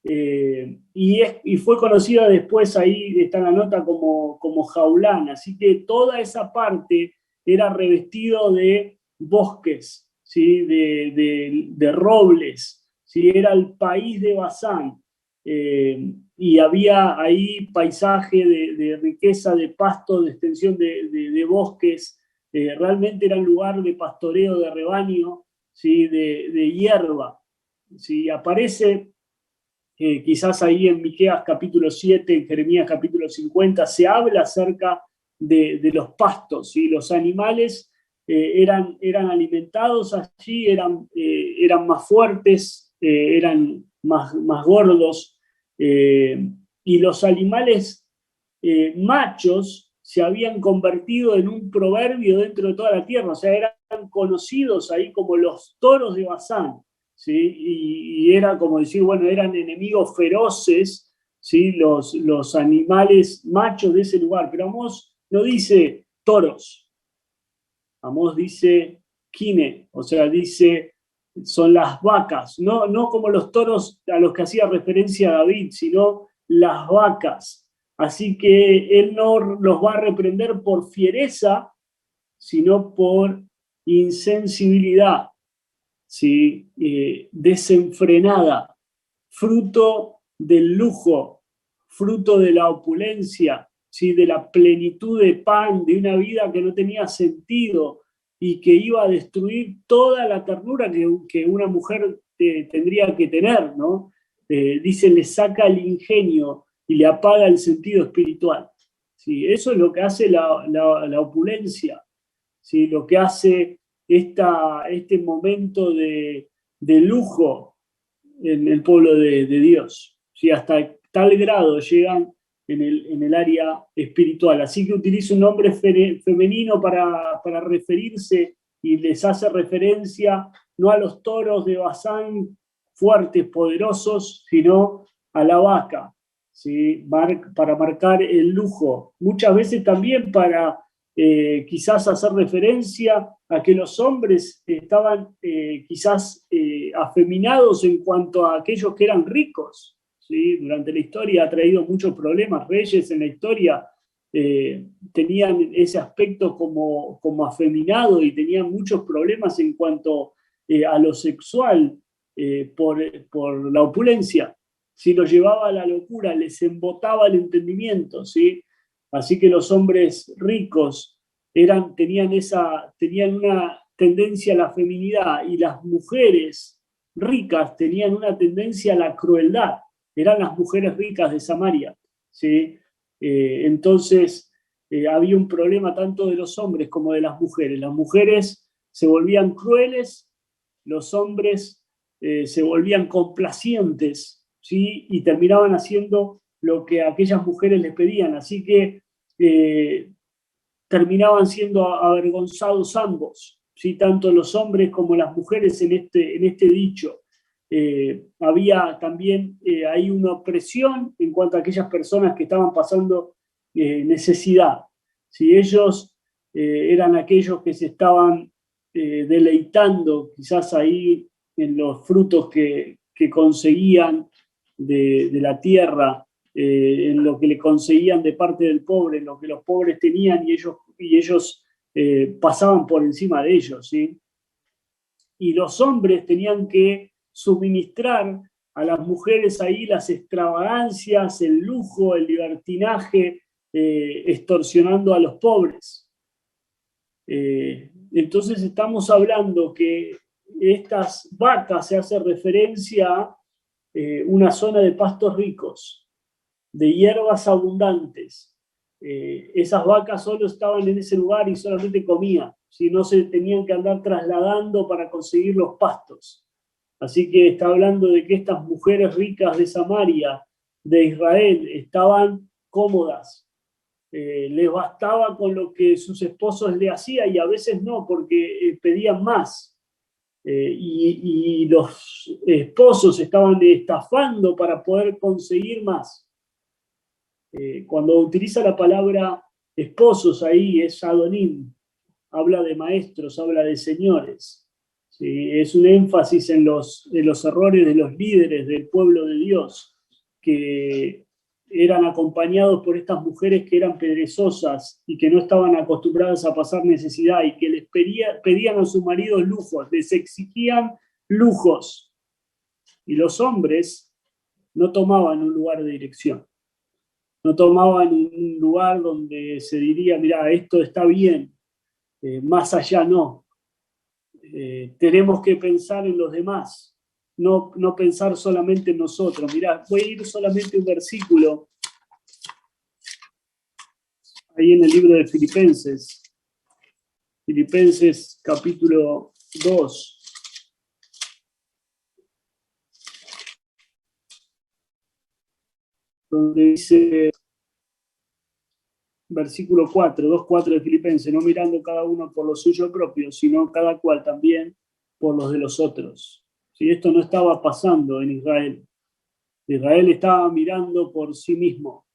Y fue conocida después, ahí está la nota, como Jaulán. Así que toda esa parte era revestido de bosques, ¿sí?, de robles, ¿sí? Era el país de Basán. Y había ahí paisaje de riqueza, de pasto, de extensión de bosques. Realmente era un lugar de pastoreo de rebaño, ¿sí?, de hierba. ¿Sí? Aparece quizás ahí en Miqueas capítulo 7, en Jeremías capítulo 50, se habla acerca de los pastos, ¿sí? Los animales eran alimentados allí, eran más fuertes, eran más gordos, y los animales machos se habían convertido en un proverbio dentro de toda la tierra, o sea, eran conocidos ahí como los toros de Basán. ¿Sí? Y era como decir, bueno, eran enemigos feroces, ¿sí?, los animales machos de ese lugar. Pero Amós no dice toros, Amós dice kine, o sea, dice, son las vacas, no como los toros a los que hacía referencia David, sino las vacas. Así que él no los va a reprender por fiereza, sino por insensibilidad, ¿sí? Desenfrenada, fruto del lujo, fruto de la opulencia, ¿sí? De la plenitud de pan, de una vida que no tenía sentido y que iba a destruir toda la ternura que una mujer tendría que tener, ¿no? Dice, le saca el ingenio y le apaga el sentido espiritual. ¿Sí? Eso es lo que hace la opulencia, ¿sí? Lo que hace este momento de lujo en el pueblo de Dios. ¿Sí? Hasta tal grado llegan en el área espiritual. Así que utiliza un nombre femenino para referirse y les hace referencia no a los toros de Basán fuertes, poderosos, sino a la vaca, ¿sí? Para marcar el lujo. Muchas veces también para quizás hacer referencia a que los hombres estaban quizás afeminados en cuanto a aquellos que eran ricos, ¿sí? Durante la historia ha traído muchos problemas. Reyes en la historia tenían ese aspecto como afeminado y tenían muchos problemas en cuanto a lo sexual por la opulencia. Si lo llevaba a la locura, les embotaba el entendimiento, ¿sí? Así que los hombres ricos tenían una tendencia a la feminidad y las mujeres ricas tenían una tendencia a la crueldad. Eran las mujeres ricas de Samaria, ¿sí? Entonces había un problema tanto de los hombres como de las mujeres. Las mujeres se volvían crueles, los hombres se volvían complacientes, ¿sí? Y terminaban haciendo lo que aquellas mujeres les pedían. Así que terminaban siendo avergonzados ambos, ¿sí? Tanto los hombres como las mujeres en este dicho. Había también ahí una opresión en cuanto a aquellas personas que estaban pasando necesidad. ¿Sí? Ellos eran aquellos que se estaban deleitando quizás ahí en los frutos que conseguían de la tierra, en lo que le conseguían de parte del pobre, en lo que los pobres tenían y ellos pasaban por encima de ellos, ¿sí? Y los hombres tenían que suministrar a las mujeres ahí las extravagancias, el lujo, el libertinaje, extorsionando a los pobres. Entonces estamos hablando que estas vacas se hace referencia a una zona de pastos ricos, de hierbas abundantes. Esas vacas solo estaban en ese lugar y solamente comían, si no se tenían que andar trasladando para conseguir los pastos. Así que está hablando de que estas mujeres ricas de Samaria, de Israel, estaban cómodas. Les bastaba con lo que sus esposos le hacían y a veces no, porque pedían más. Y los esposos estaban estafando para poder conseguir más. Cuando utiliza la palabra esposos ahí es Adonim, habla de maestros, habla de señores. ¿Sí? Es un énfasis en los errores de los líderes del pueblo de Dios, que eran acompañados por estas mujeres que eran perezosas y que no estaban acostumbradas a pasar necesidad y que les pedían a sus maridos lujos, les exigían lujos. Y los hombres no tomaban un lugar de dirección. No tomaban un lugar donde se diría, mira, esto está bien, más allá no. Tenemos que pensar en los demás, no pensar solamente en nosotros. Mirá, voy a ir solamente un versículo ahí en el libro de Filipenses. Filipenses capítulo 2. Donde dice, versículo 4, 2:4 de Filipenses, no mirando cada uno por lo suyo propio, sino cada cual también por los de los otros. ¿Sí? Esto no estaba pasando en Israel. Israel estaba mirando por sí mismo.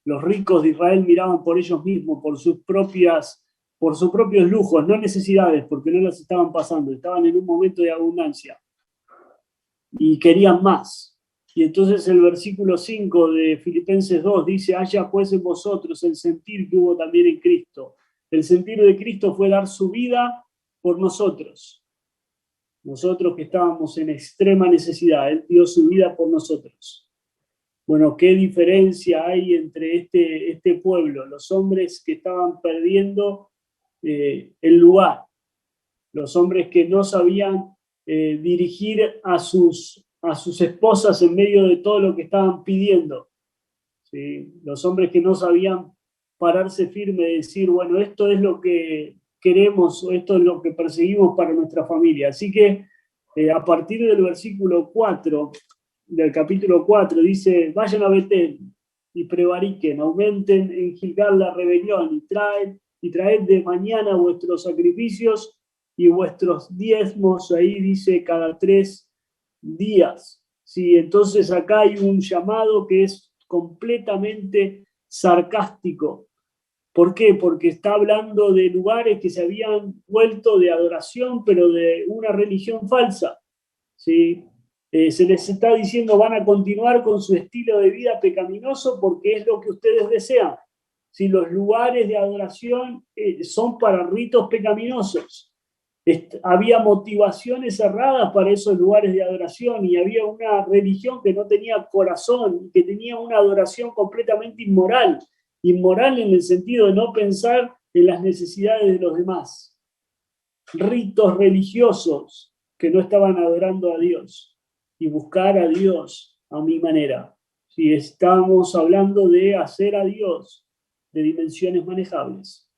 Los ricos de Israel miraban por ellos mismos, por sus propias por sus propios lujos, no necesidades, porque no las estaban pasando, estaban en un momento de abundancia y querían más. Y entonces el versículo 5 de Filipenses 2 dice: haya pues en vosotros el sentir que hubo también en Cristo. El sentir de Cristo fue dar su vida por nosotros. Nosotros que estábamos en extrema necesidad, Él dio su vida por nosotros. Bueno, ¿qué diferencia hay entre este pueblo? Los hombres que estaban perdiendo el lugar, los hombres que no sabían dirigir a sus esposas en medio de todo lo que estaban pidiendo, ¿sí? Los hombres que no sabían pararse firme y decir, bueno, esto es lo que queremos, o esto es lo que perseguimos para nuestra familia. Así que a partir del versículo 4, del capítulo 4, dice: vayan a Betel y prevariquen, aumenten en Gilgal la rebelión y traed de mañana vuestros sacrificios y vuestros diezmos, ahí dice cada 3 días. Sí, entonces acá hay un llamado que es completamente sarcástico. ¿Por qué? Porque está hablando de lugares que se habían vuelto de adoración, pero de una religión falsa, ¿sí? Se les está diciendo: van a continuar con su estilo de vida pecaminoso porque es lo que ustedes desean. Si los lugares de adoración son para ritos pecaminosos, había motivaciones erradas para esos lugares de adoración y había una religión que no tenía corazón, que tenía una adoración completamente inmoral en el sentido de no pensar en las necesidades de los demás. Ritos religiosos que no estaban adorando a Dios y buscar a Dios a mi manera. Si estamos hablando de hacer a Dios de dimensiones manejables.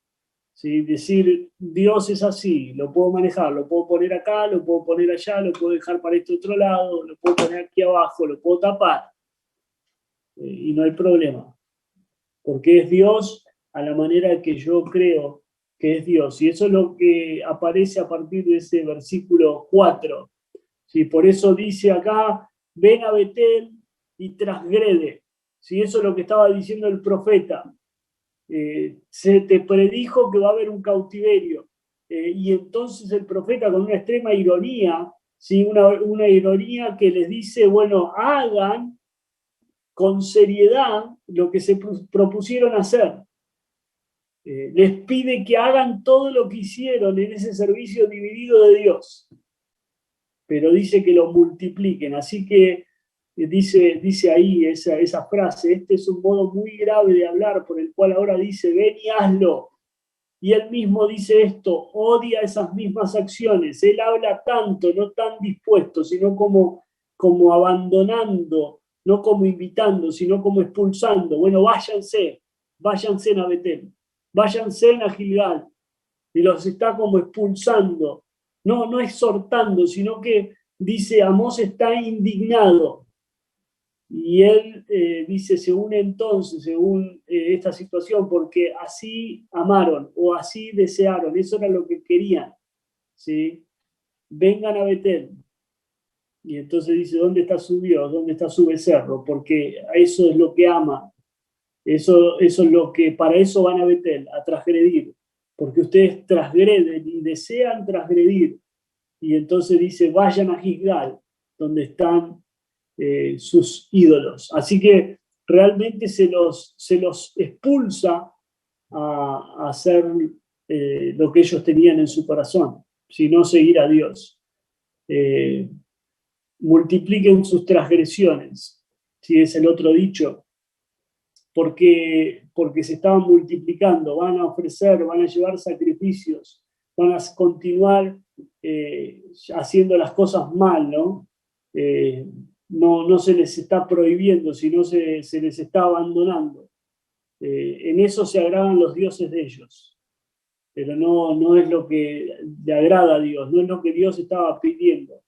¿Sí? Decir, Dios es así, lo puedo manejar, lo puedo poner acá, lo puedo poner allá, lo puedo dejar para este otro lado, lo puedo poner aquí abajo, lo puedo tapar. Y no hay problema. Porque es Dios a la manera que yo creo que es Dios. Y eso es lo que aparece a partir de ese versículo 4. ¿Sí? Por eso dice acá: ven a Betel y transgrede. ¿Sí? Eso es lo que estaba diciendo el profeta. Se te predijo que va a haber un cautiverio. Y entonces el profeta, con una extrema ironía, ¿sí? una ironía que les dice, bueno, hagan con seriedad lo que se propusieron hacer. Les pide que hagan todo lo que hicieron en ese servicio dividido de Dios, pero dice que lo multipliquen. Así que dice ahí esa frase: este es un modo muy grave de hablar, por el cual ahora dice, ven y hazlo. Y él mismo dice esto, odia esas mismas acciones. Él habla tanto, no tan dispuesto, sino como abandonando, no como invitando, sino como expulsando. Bueno, váyanse a Betel, váyanse a Gilgal. Y los está como expulsando, no exhortando, sino que dice, Amós está indignado. Y él dice, se une entonces, según esta situación, porque así amaron o así desearon, eso era lo que querían, ¿sí? Vengan a Betel. Y entonces dice, ¿dónde está su Dios? ¿Dónde está su becerro? Porque eso es lo que ama. Eso es lo que, para eso van a Betel, a transgredir. Porque ustedes transgreden y desean transgredir. Y entonces dice, vayan a Gilgal, donde están sus ídolos. Así que realmente se los expulsa a hacer lo que ellos tenían en su corazón, sino seguir a Dios. Multipliquen sus transgresiones, si es el otro dicho, porque se estaban multiplicando, van a ofrecer, van a llevar sacrificios, van a continuar haciendo las cosas mal, ¿no? No se les está prohibiendo, sino se les está abandonando. En eso se agradan los dioses de ellos, pero no es lo que le agrada a Dios, no es lo que Dios estaba pidiendo.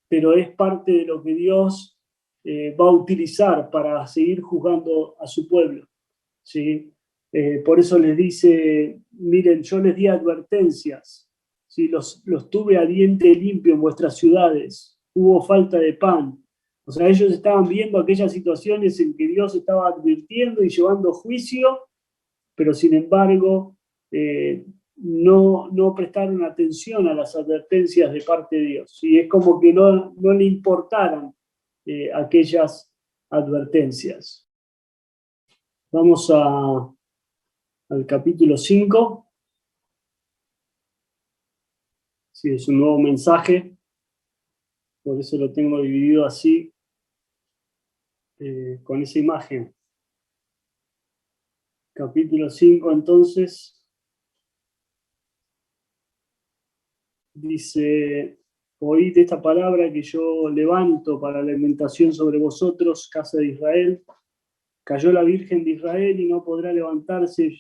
Pero es parte de lo que Dios va a utilizar para seguir juzgando a su pueblo, ¿sí? Por eso les dice, miren, yo les di advertencias, ¿sí? Los tuve a diente limpio en vuestras ciudades, hubo falta de pan. O sea, ellos estaban viendo aquellas situaciones en que Dios estaba advirtiendo y llevando juicio, pero sin embargo no prestaron atención a las advertencias de parte de Dios. Y es como que no le importaran aquellas advertencias. Vamos al capítulo 5. Sí, es un nuevo mensaje, por eso lo tengo dividido así, con esa imagen. Capítulo 5, entonces, dice: oíd esta palabra que yo levanto para la alimentación sobre vosotros, casa de Israel. Cayó la Virgen de Israel y no podrá levantarse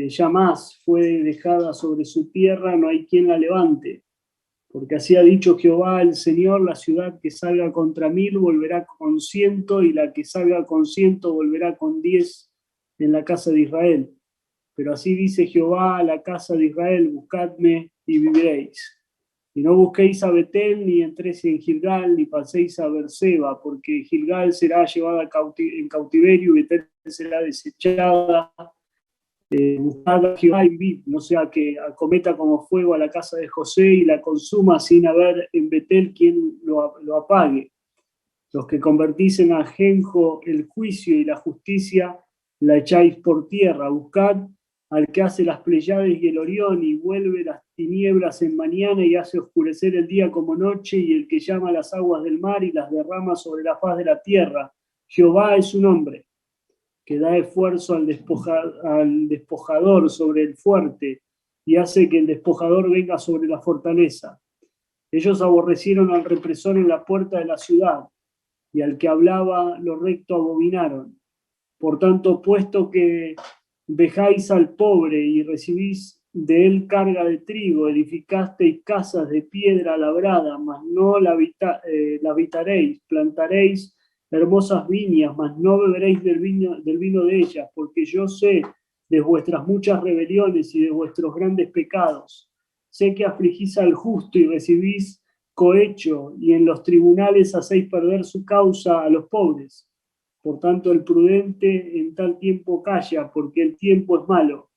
ya más. Fue dejada sobre su tierra, no hay quien la levante. Porque así ha dicho Jehová el Señor: la ciudad que salga contra 1000 volverá con 100, y la que salga con 100 volverá con 10 en la casa de Israel. Pero así dice Jehová a la casa de Israel: buscadme y viviréis. Y no busquéis a Betel, ni entréis en Gilgal, ni paséis a Berseba, porque Gilgal será llevada en cautiverio y Betel será desechada. Buscad a Jehová y vivid, no sea que acometa como fuego a la casa de José y la consuma sin haber en Betel quien lo apague. Los que convertís en ajenjo el juicio y la justicia, la echáis por tierra. Buscad al que hace las Pleiades y el Orión, y vuelve las tinieblas en mañana y hace oscurecer el día como noche, y el que llama las aguas del mar y las derrama sobre la faz de la tierra. Jehová es su nombre, que da esfuerzo al despojador sobre el fuerte, y hace que el despojador venga sobre la fortaleza. Ellos aborrecieron al represor en la puerta de la ciudad, y al que hablaba lo recto abominaron. Por tanto, puesto que vejáis al pobre y recibís de él carga de trigo, edificasteis casas de piedra labrada, mas no la habitaréis, plantaréis hermosas viñas, mas no beberéis del vino de ellas, porque yo sé de vuestras muchas rebeliones y de vuestros grandes pecados. Sé que afligís al justo y recibís cohecho, y en los tribunales hacéis perder su causa a los pobres. Por tanto, el prudente en tal tiempo calla, porque el tiempo es malo.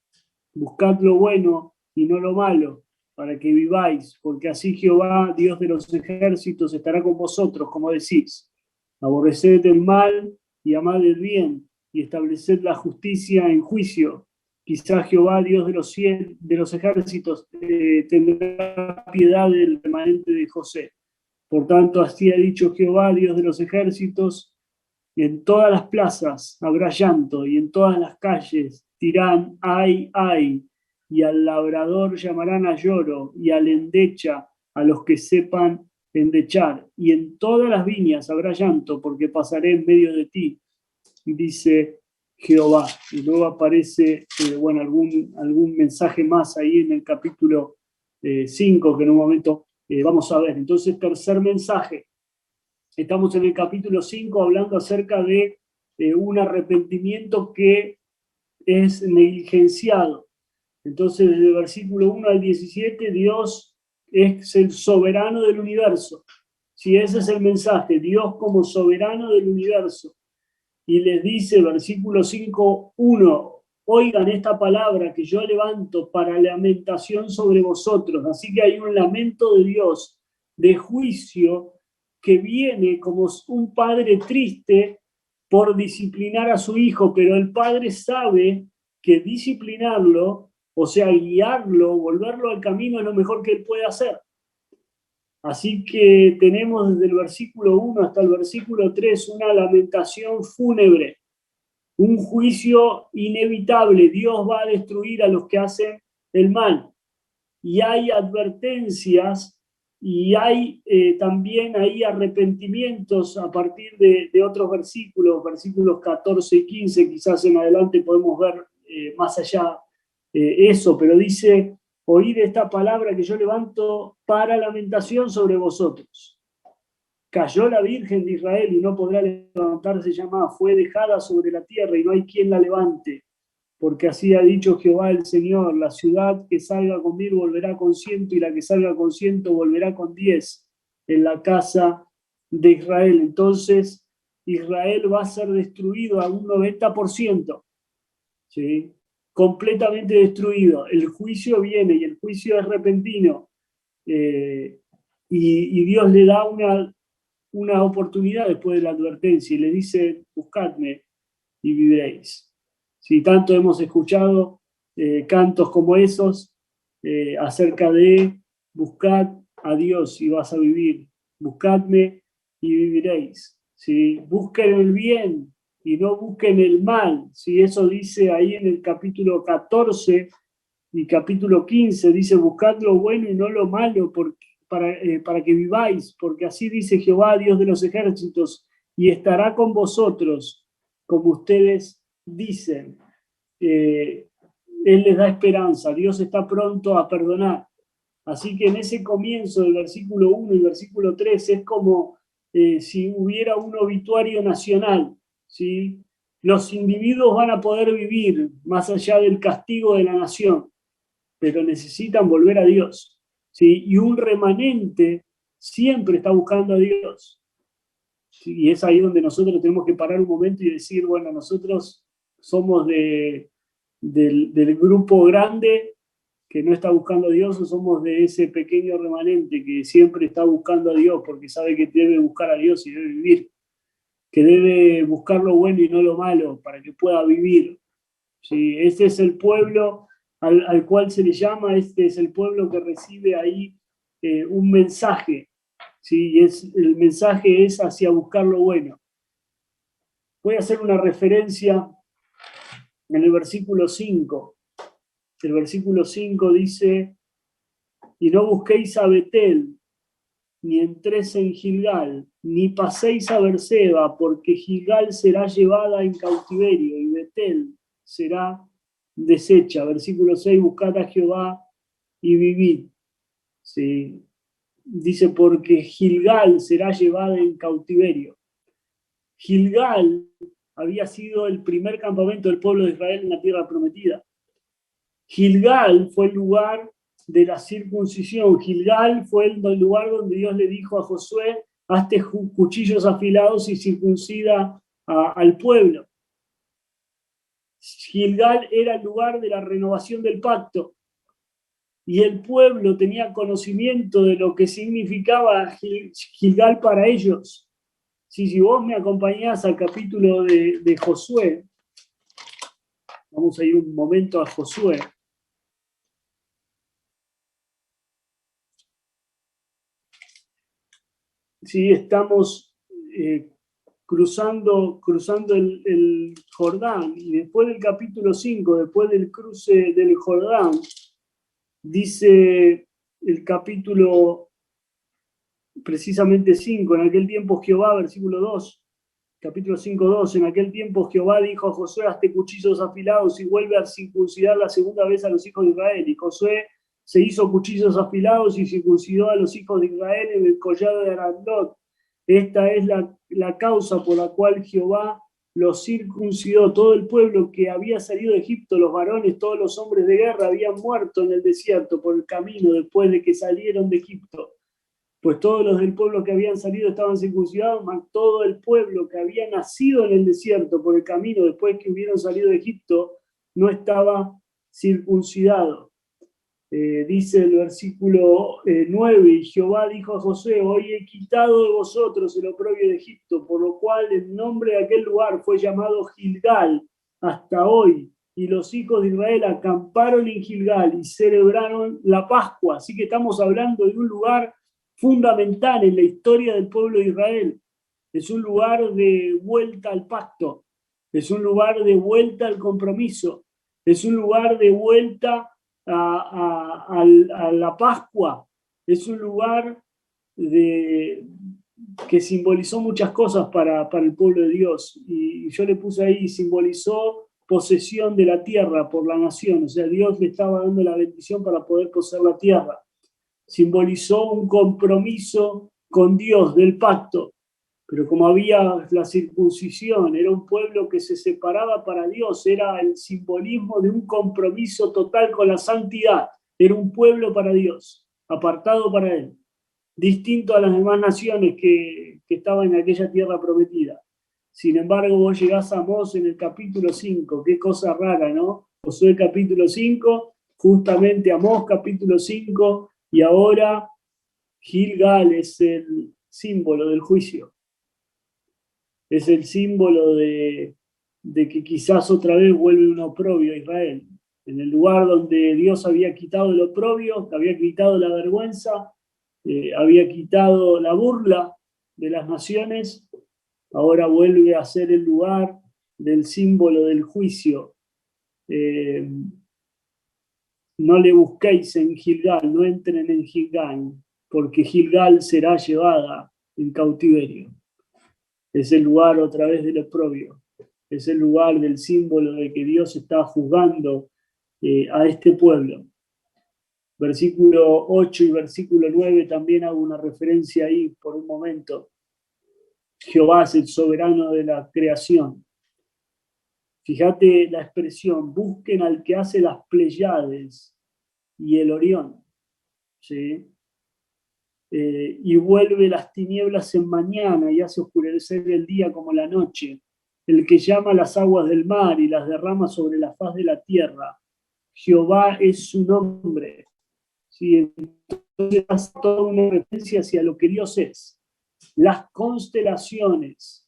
Buscad lo bueno y no lo malo, para que viváis, porque así Jehová, Dios de los ejércitos, estará con vosotros, como decís. Aborreced el mal y amad el bien, y estableced la justicia en juicio. Quizá Jehová, Dios de los ejércitos, tendrá piedad del remanente de José. Por tanto, así ha dicho Jehová, Dios de los ejércitos: en todas las plazas habrá llanto, y en todas las calles dirán: ay, ay, y al labrador llamarán a lloro, y al endecha a los que sepan endechar. Y en todas las viñas habrá llanto, porque pasaré en medio de ti, dice Jehová. Y luego aparece algún mensaje más ahí en el capítulo 5, que en un momento vamos a ver. Entonces, tercer mensaje. Estamos en el capítulo 5 hablando acerca de un arrepentimiento que es negligenciado. Entonces, desde el versículo 1 al 17, Dios es el soberano del universo. Si ese es el mensaje, Dios como soberano del universo. Y les dice, versículo 5:1, oigan esta palabra que yo levanto para lamentación sobre vosotros. Así que hay un lamento de Dios, de juicio, que viene como un padre triste por disciplinar a su hijo, pero el padre sabe que disciplinarlo, o sea, guiarlo, volverlo al camino, es lo mejor que él puede hacer. Así que tenemos desde el versículo 1 hasta el versículo 3 una lamentación fúnebre, un juicio inevitable. Dios va a destruir a los que hacen el mal. Y hay advertencias y hay también ahí arrepentimientos a partir de otros versículos 14 y 15, quizás en adelante podemos ver más allá eso, pero dice: oíd esta palabra que yo levanto para lamentación sobre vosotros. Cayó la Virgen de Israel y no podrá levantarse ya más, fue dejada sobre la tierra y no hay quien la levante. Porque así ha dicho Jehová el Señor: la ciudad que salga con 1000 volverá con 100, y la que salga con 100 volverá con 10 en la casa de Israel. Entonces Israel va a ser destruido a un 90%, ¿sí? completamente destruido. El juicio viene y el juicio es repentino. Y Dios le da una oportunidad después de la advertencia y le dice, buscadme y viviréis. Si tanto hemos escuchado cantos como esos acerca de buscad a Dios y vas a vivir, buscadme y viviréis. ¿Sí? Busquen el bien y no busquen el mal. ¿Sí? Eso dice ahí en el capítulo 14 y capítulo 15, dice buscad lo bueno y no lo malo para que viváis, porque así dice Jehová, Dios de los ejércitos, y estará con vosotros, como ustedes dicen. Él les da esperanza, Dios está pronto a perdonar. Así que en ese comienzo del versículo 1 y versículo 3 es como si hubiera un obituario nacional, ¿sí? Los individuos van a poder vivir más allá del castigo de la nación, pero necesitan volver a Dios, ¿sí? Y un remanente siempre está buscando a Dios, ¿sí? Y es ahí donde nosotros tenemos que parar un momento y decir, bueno, nosotros somos del grupo grande que no está buscando a Dios, o somos de ese pequeño remanente que siempre está buscando a Dios porque sabe que debe buscar a Dios y debe vivir, que debe buscar lo bueno y no lo malo para que pueda vivir. ¿Sí? Este es el pueblo al cual se le llama, este es el pueblo que recibe ahí un mensaje, ¿sí? Y el mensaje es hacia buscar lo bueno. Voy a hacer una referencia en el versículo 5. El versículo 5 dice, y no busquéis a Betel, ni entréis en Gilgal, ni paséis a Berseba, porque Gilgal será llevada en cautiverio, y Betel será deshecha. Versículo 6, buscad a Jehová y vivid. ¿Sí? Dice, porque Gilgal será llevada en cautiverio. Gilgal había sido el primer campamento del pueblo de Israel en la tierra prometida. Gilgal fue el lugar de la circuncisión. Gilgal fue el lugar donde Dios le dijo a Josué, hazte cuchillos afilados y circuncida al pueblo. Gilgal era el lugar de la renovación del pacto. Y el pueblo tenía conocimiento de lo que significaba Gilgal para ellos. Si vos me acompañás al capítulo de Josué, vamos a ir un momento a Josué. Sí, estamos cruzando el Jordán, y después del capítulo 5, después del cruce del Jordán, dice el capítulo precisamente 5, en aquel tiempo Jehová, versículo 2, capítulo 5, 2, en aquel tiempo Jehová dijo a Josué, hazte cuchillos afilados y vuelve a circuncidar la segunda vez a los hijos de Israel. Y Josué se hizo cuchillos afilados y circuncidó a los hijos de Israel en el collado de Arandot. Esta es la causa por la cual Jehová los circuncidó. Todo el pueblo que había salido de Egipto, los varones, todos los hombres de guerra, habían muerto en el desierto por el camino después de que salieron de Egipto. Pues todos los del pueblo que habían salido estaban circuncidados, mas todo el pueblo que había nacido en el desierto por el camino después que hubieron salido de Egipto no estaba circuncidado. Dice el versículo 9, y Jehová dijo a Josué, hoy he quitado de vosotros el oprobio de Egipto, por lo cual el nombre de aquel lugar fue llamado Gilgal hasta hoy. Y los hijos de Israel acamparon en Gilgal y celebraron la Pascua. Así que estamos hablando de un lugar fundamental en la historia del pueblo de Israel. Es un lugar de vuelta al pacto, es un lugar de vuelta al compromiso, es un lugar de vuelta a la Pascua, es un lugar que simbolizó muchas cosas para el pueblo de Dios. Y yo le puse ahí, simbolizó posesión de la tierra por la nación, o sea, Dios le estaba dando la bendición para poder poseer la tierra. Simbolizó un compromiso con Dios del pacto, pero como había la circuncisión, era un pueblo que se separaba para Dios, era el simbolismo de un compromiso total con la santidad, era un pueblo para Dios, apartado para Él, distinto a las demás naciones que estaban en aquella tierra prometida. Sin embargo, vos llegás a Amós en el capítulo 5, qué cosa rara, ¿no? Josué capítulo 5, justamente Amós capítulo 5, y ahora Gilgal es el símbolo del juicio. Es el símbolo de que quizás otra vez vuelve un oprobio a Israel. En el lugar donde Dios había quitado el oprobio, había quitado la vergüenza, había quitado la burla de las naciones, ahora vuelve a ser el lugar del símbolo del juicio. No le busquéis en Gilgal, no entren en Gilgal, porque Gilgal será llevada en cautiverio. Es el lugar otra vez del oprobio. Es el lugar del símbolo de que Dios está juzgando a este pueblo. Versículo 8 y versículo 9 también hago una referencia ahí por un momento. Jehová es el soberano de la creación. Fíjate la expresión, busquen al que hace las Pleiades y el Orión, ¿sí? Y vuelve las tinieblas en mañana y hace oscurecer el día como la noche, el que llama las aguas del mar y las derrama sobre la faz de la tierra. Jehová es su nombre. ¿Sí? Entonces hace toda una referencia hacia lo que Dios es. Las constelaciones,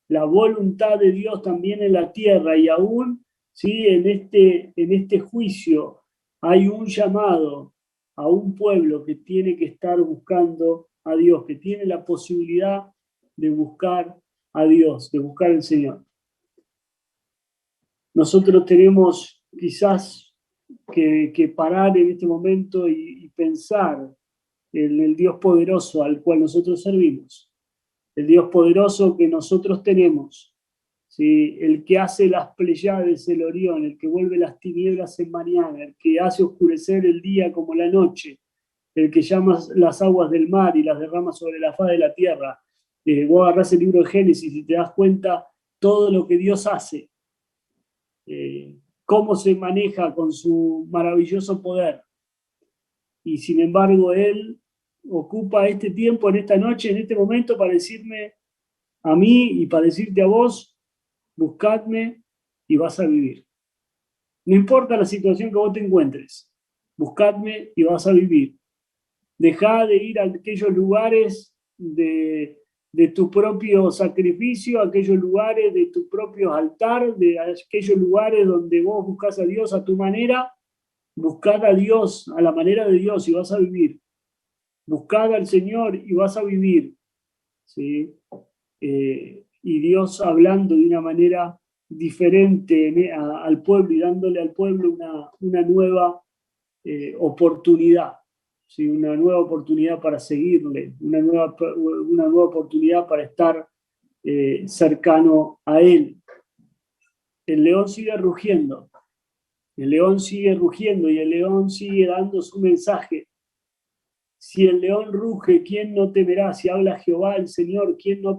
la voluntad de Dios también en la tierra, y aún, ¿sí?, en este juicio hay un llamado a un pueblo que tiene que estar buscando a Dios, que tiene la posibilidad de buscar a Dios, de buscar al Señor. Nosotros tenemos quizás que parar en este momento y pensar en el Dios poderoso al cual nosotros servimos, el Dios poderoso que nosotros tenemos, ¿sí? El que hace las Pleiades, el Orión, el que vuelve las tinieblas en mañana, el que hace oscurecer el día como la noche, el que llama las aguas del mar y las derrama sobre la faz de la tierra. Vos agarrás el libro de Génesis y te das cuenta todo lo que Dios hace, cómo se maneja con su maravilloso poder. Y sin embargo, Él ocupa este tiempo, en esta noche, en este momento, para decirme a mí y para decirte a vos, buscadme y vas a vivir. No importa la situación que vos te encuentres, buscadme y vas a vivir. Dejá de ir a aquellos lugares de tu propio sacrificio, a aquellos lugares de tu propio altar, de aquellos lugares donde vos buscás a Dios a tu manera. Buscad a Dios a la manera de Dios y vas a vivir. Buscad al Señor y vas a vivir. ¿Sí? Y Dios hablando de una manera diferente al pueblo y dándole al pueblo una nueva oportunidad, ¿sí? Una nueva oportunidad para seguirle, una nueva oportunidad para estar cercano a Él. El león sigue rugiendo, el león sigue rugiendo y el león sigue dando su mensaje. Si el león ruge, ¿quién no temerá? Si habla Jehová, el Señor, ¿quién no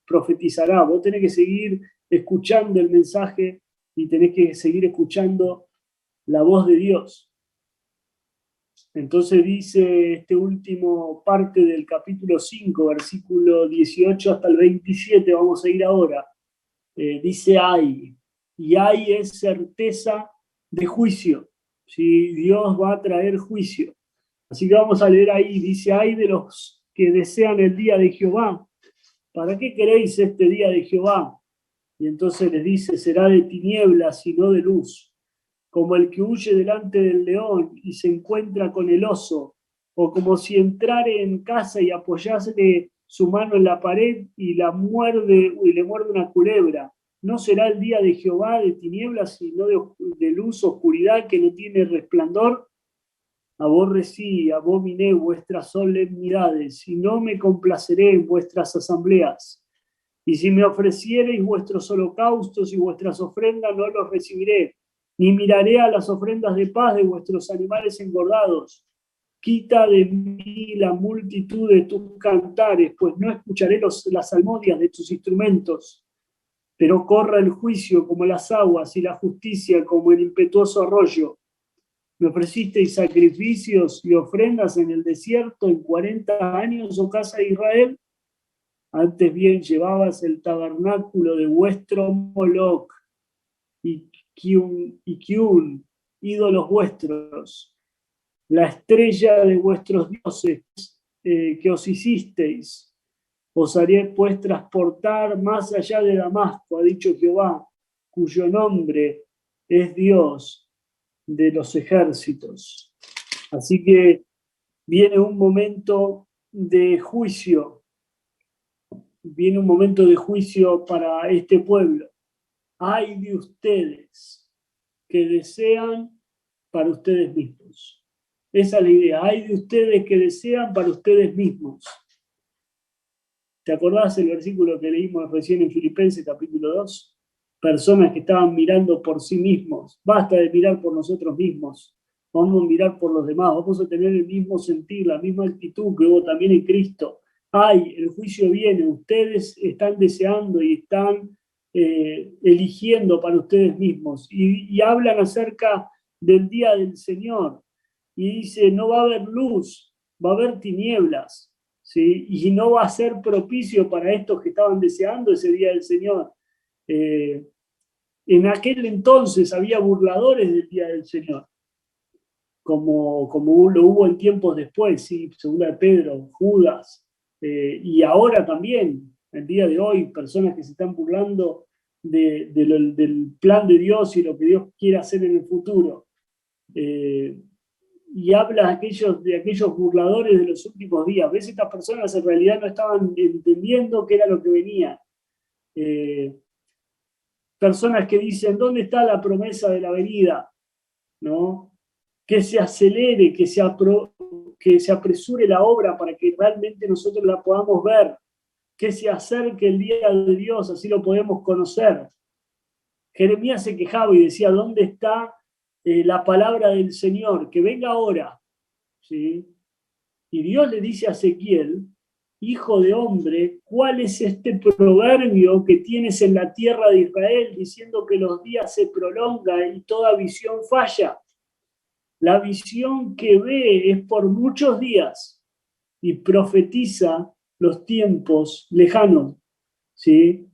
profetizará? Vos tenés que seguir escuchando el mensaje y tenés que seguir escuchando la voz de Dios. Entonces dice este último parte del capítulo 5, versículo 18 hasta el 27, vamos a ir ahora. Dice ay, y ay es certeza de juicio. ¿Sí? Dios va a traer juicio. Así que vamos a leer ahí, dice, ay de los que desean el día de Jehová. ¿Para qué queréis este día de Jehová? Y entonces les dice, será de tinieblas y no de luz, como el que huye delante del león y se encuentra con el oso, o como si entrare en casa y apoyase su mano en la pared y le muerde una culebra. ¿No será el día de Jehová de tinieblas y no de luz, oscuridad que no tiene resplandor? Aborrecí, abominé vuestras solemnidades, y no me complaceré en vuestras asambleas. Y si me ofreciereis vuestros holocaustos y vuestras ofrendas, no los recibiré, ni miraré a las ofrendas de paz de vuestros animales engordados. Quita de mí la multitud de tus cantares, pues no escucharé las salmodias de tus instrumentos. Pero corra el juicio como las aguas y la justicia como el impetuoso arroyo. Me ofrecisteis sacrificios y ofrendas en el desierto en 40 años, oh casa de Israel. Antes bien llevabas el tabernáculo de vuestro Moloc y Kiun, ídolos vuestros, la estrella de vuestros dioses que os hicisteis, os haré pues transportar más allá de Damasco, ha dicho Jehová, cuyo nombre es Dios de los ejércitos. Así que viene un momento de juicio, viene un momento de juicio para este pueblo. Ay de ustedes que desean para ustedes mismos. Esa es la idea. Hay de ustedes que desean para ustedes mismos. ¿Te acordás el versículo que leímos recién en Filipenses capítulo 2? Personas que estaban mirando por sí mismos. Basta de mirar por nosotros mismos. Vamos a mirar por los demás. Vamos a tener el mismo sentir, la misma actitud que hubo también en Cristo. Ay, el juicio viene. Ustedes están deseando y están eligiendo para ustedes mismos. Y hablan acerca del día del Señor. Y dice, no va a haber luz, va a haber tinieblas, ¿sí? Y no va a ser propicio para estos que estaban deseando ese día del Señor. En aquel entonces había burladores del día del Señor, como lo hubo en tiempos después, ¿sí? Segunda de Pedro, Judas, y ahora también, el día de hoy, personas que se están burlando del plan de Dios y lo que Dios quiere hacer en el futuro. Y habla de aquellos burladores de los últimos días. ¿Ves? Estas personas en realidad no estaban entendiendo qué era lo que venía. Personas que dicen, ¿dónde está la promesa de la venida? ¿No? Que se acelere, que se apresure la obra para que realmente nosotros la podamos ver, que se acerque el día de Dios, así lo podemos conocer. Jeremías se quejaba y decía, ¿dónde está la palabra del Señor? Que venga ahora. ¿Sí? Y Dios le dice a Ezequiel, hijo de hombre, ¿cuál es este proverbio que tienes en la tierra de Israel diciendo que los días se prolongan y toda visión falla? La visión que ve es por muchos días y profetiza los tiempos lejanos. ¿Sí?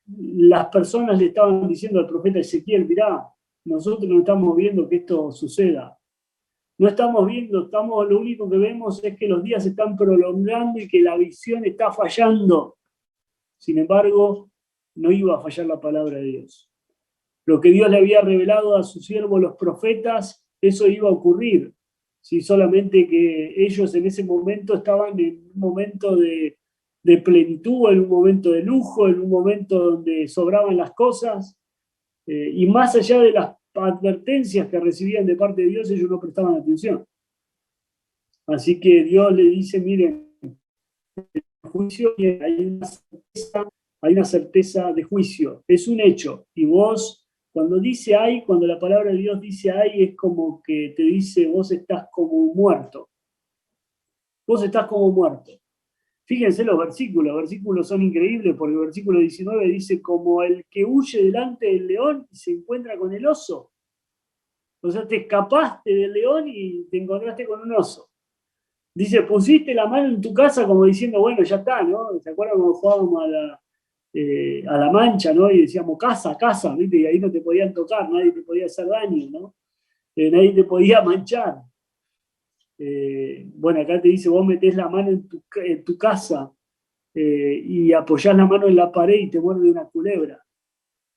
Las personas le estaban diciendo al profeta Ezequiel, mirá, nosotros no estamos viendo que esto suceda. No estamos viendo, lo único que vemos es que los días se están prolongando y que la visión está fallando. Sin embargo, no iba a fallar la palabra de Dios. Lo que Dios le había revelado a sus siervos, los profetas, eso iba a ocurrir. ¿Sí? Solamente que ellos en ese momento estaban en un momento de plenitud, en un momento de lujo, en un momento donde sobraban las cosas. Y más allá de las advertencias que recibían de parte de Dios, ellos no prestaban atención. Así que Dios le dice, miren, el juicio hay una certeza de juicio, es un hecho. Y vos, cuando dice hay, cuando la palabra de Dios dice hay, es como que te dice, vos estás como muerto. Vos estás como muerto. Fíjense los versículos son increíbles porque el versículo 19 dice como el que huye delante del león y se encuentra con el oso. O sea, te escapaste del león y te encontraste con un oso. Dice, pusiste la mano en tu casa como diciendo, bueno, ya está, ¿no? ¿Se acuerdan cuando jugábamos a la mancha, ¿no? Y decíamos, casa, ¿viste? Y ahí no te podían tocar, nadie te podía hacer daño, ¿no? Nadie te podía manchar. Bueno, acá te dice, vos metés la mano en tu casa y apoyás la mano en la pared y te muerde una culebra.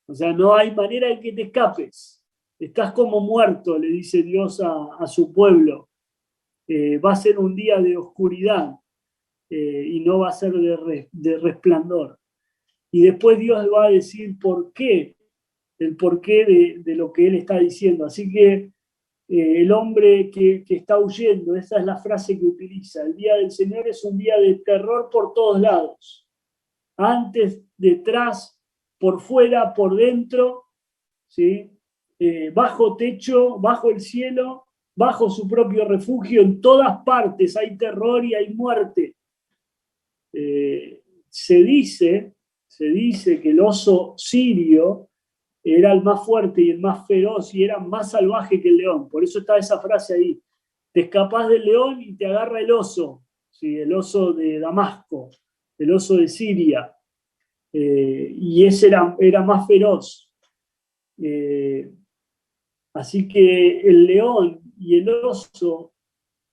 O sea, no hay manera de que te escapes. Estás como muerto, le dice Dios a su pueblo. Va a ser un día de oscuridad y no va a ser de resplandor. Y después Dios va a decir por qué, el porqué de lo que Él está diciendo. Así que el hombre que está huyendo, esa es la frase que utiliza. El día del Señor es un día de terror por todos lados. Antes, detrás, por fuera, por dentro, ¿sí? Bajo techo, bajo el cielo, bajo su propio refugio, en todas partes hay terror y hay muerte. Se dice que el oso sirio era el más fuerte y el más feroz y era más salvaje que el león. Por eso está esa frase ahí. Te escapás del león y te agarra el oso, ¿sí? El oso de Damasco, el oso de Siria. Y ese era más feroz. Así que el león y el oso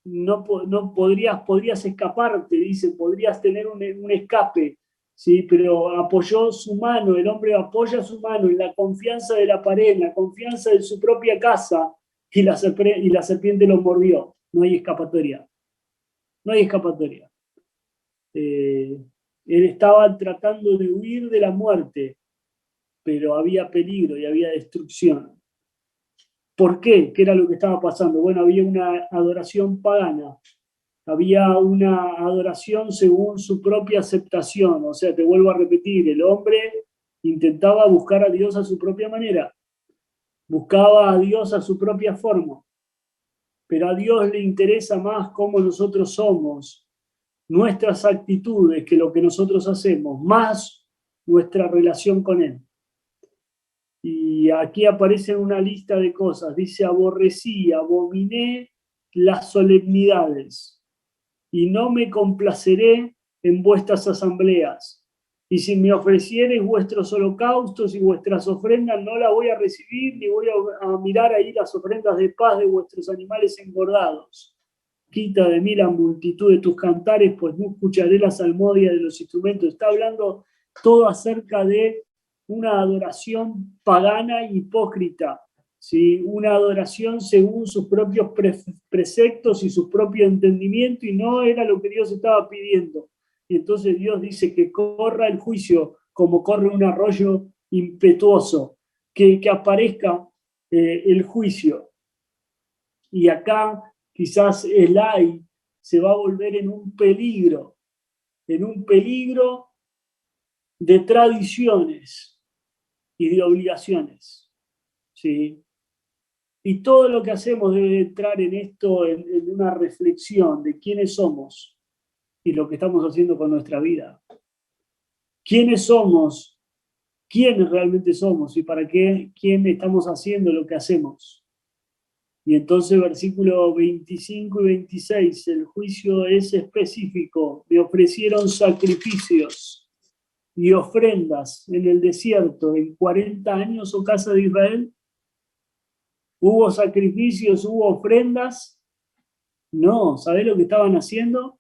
no podrías escaparte, dice, podrías tener un escape, ¿sí? Pero apoyó su mano, el hombre apoya su mano en la confianza de la pared, en la confianza de su propia casa, y la serpiente lo mordió. No hay escapatoria. No hay escapatoria. Él estaba tratando de huir de la muerte, pero había peligro y había destrucción. ¿Por qué? ¿Qué era lo que estaba pasando? Bueno, había una adoración pagana, había una adoración según su propia aceptación. O sea, te vuelvo a repetir, el hombre intentaba buscar a Dios a su propia manera, buscaba a Dios a su propia forma, pero a Dios le interesa más cómo nosotros somos, nuestras actitudes, que lo que nosotros hacemos, más nuestra relación con Él. Y aquí aparece una lista de cosas. Dice, aborrecí, abominé las solemnidades, y no me complaceré en vuestras asambleas. Y si me ofreciereis vuestros holocaustos y vuestras ofrendas, no las voy a recibir, ni voy a mirar ahí las ofrendas de paz de vuestros animales engordados. Quita de mí la multitud de tus cantares, pues no escucharé la salmodia de los instrumentos. Está hablando todo acerca de una adoración pagana e hipócrita, ¿sí? Una adoración según sus propios preceptos y su propio entendimiento, y no era lo que Dios estaba pidiendo. Y entonces Dios dice que corra el juicio como corre un arroyo impetuoso, que aparezca el juicio. Y acá quizás el ay se va a volver en un peligro de tradiciones y de obligaciones, ¿sí? Y todo lo que hacemos debe entrar en esto, en una reflexión de quiénes somos y lo que estamos haciendo con nuestra vida. ¿Quiénes somos? ¿Quiénes realmente somos? ¿Y para qué? ¿Quién estamos haciendo lo que hacemos? Y entonces versículos 25 y 26, el juicio es específico. Me ofrecieron sacrificios y ofrendas en el desierto en 40 años, oh casa de Israel. ¿Hubo sacrificios, hubo ofrendas? No. ¿Sabés lo que estaban haciendo?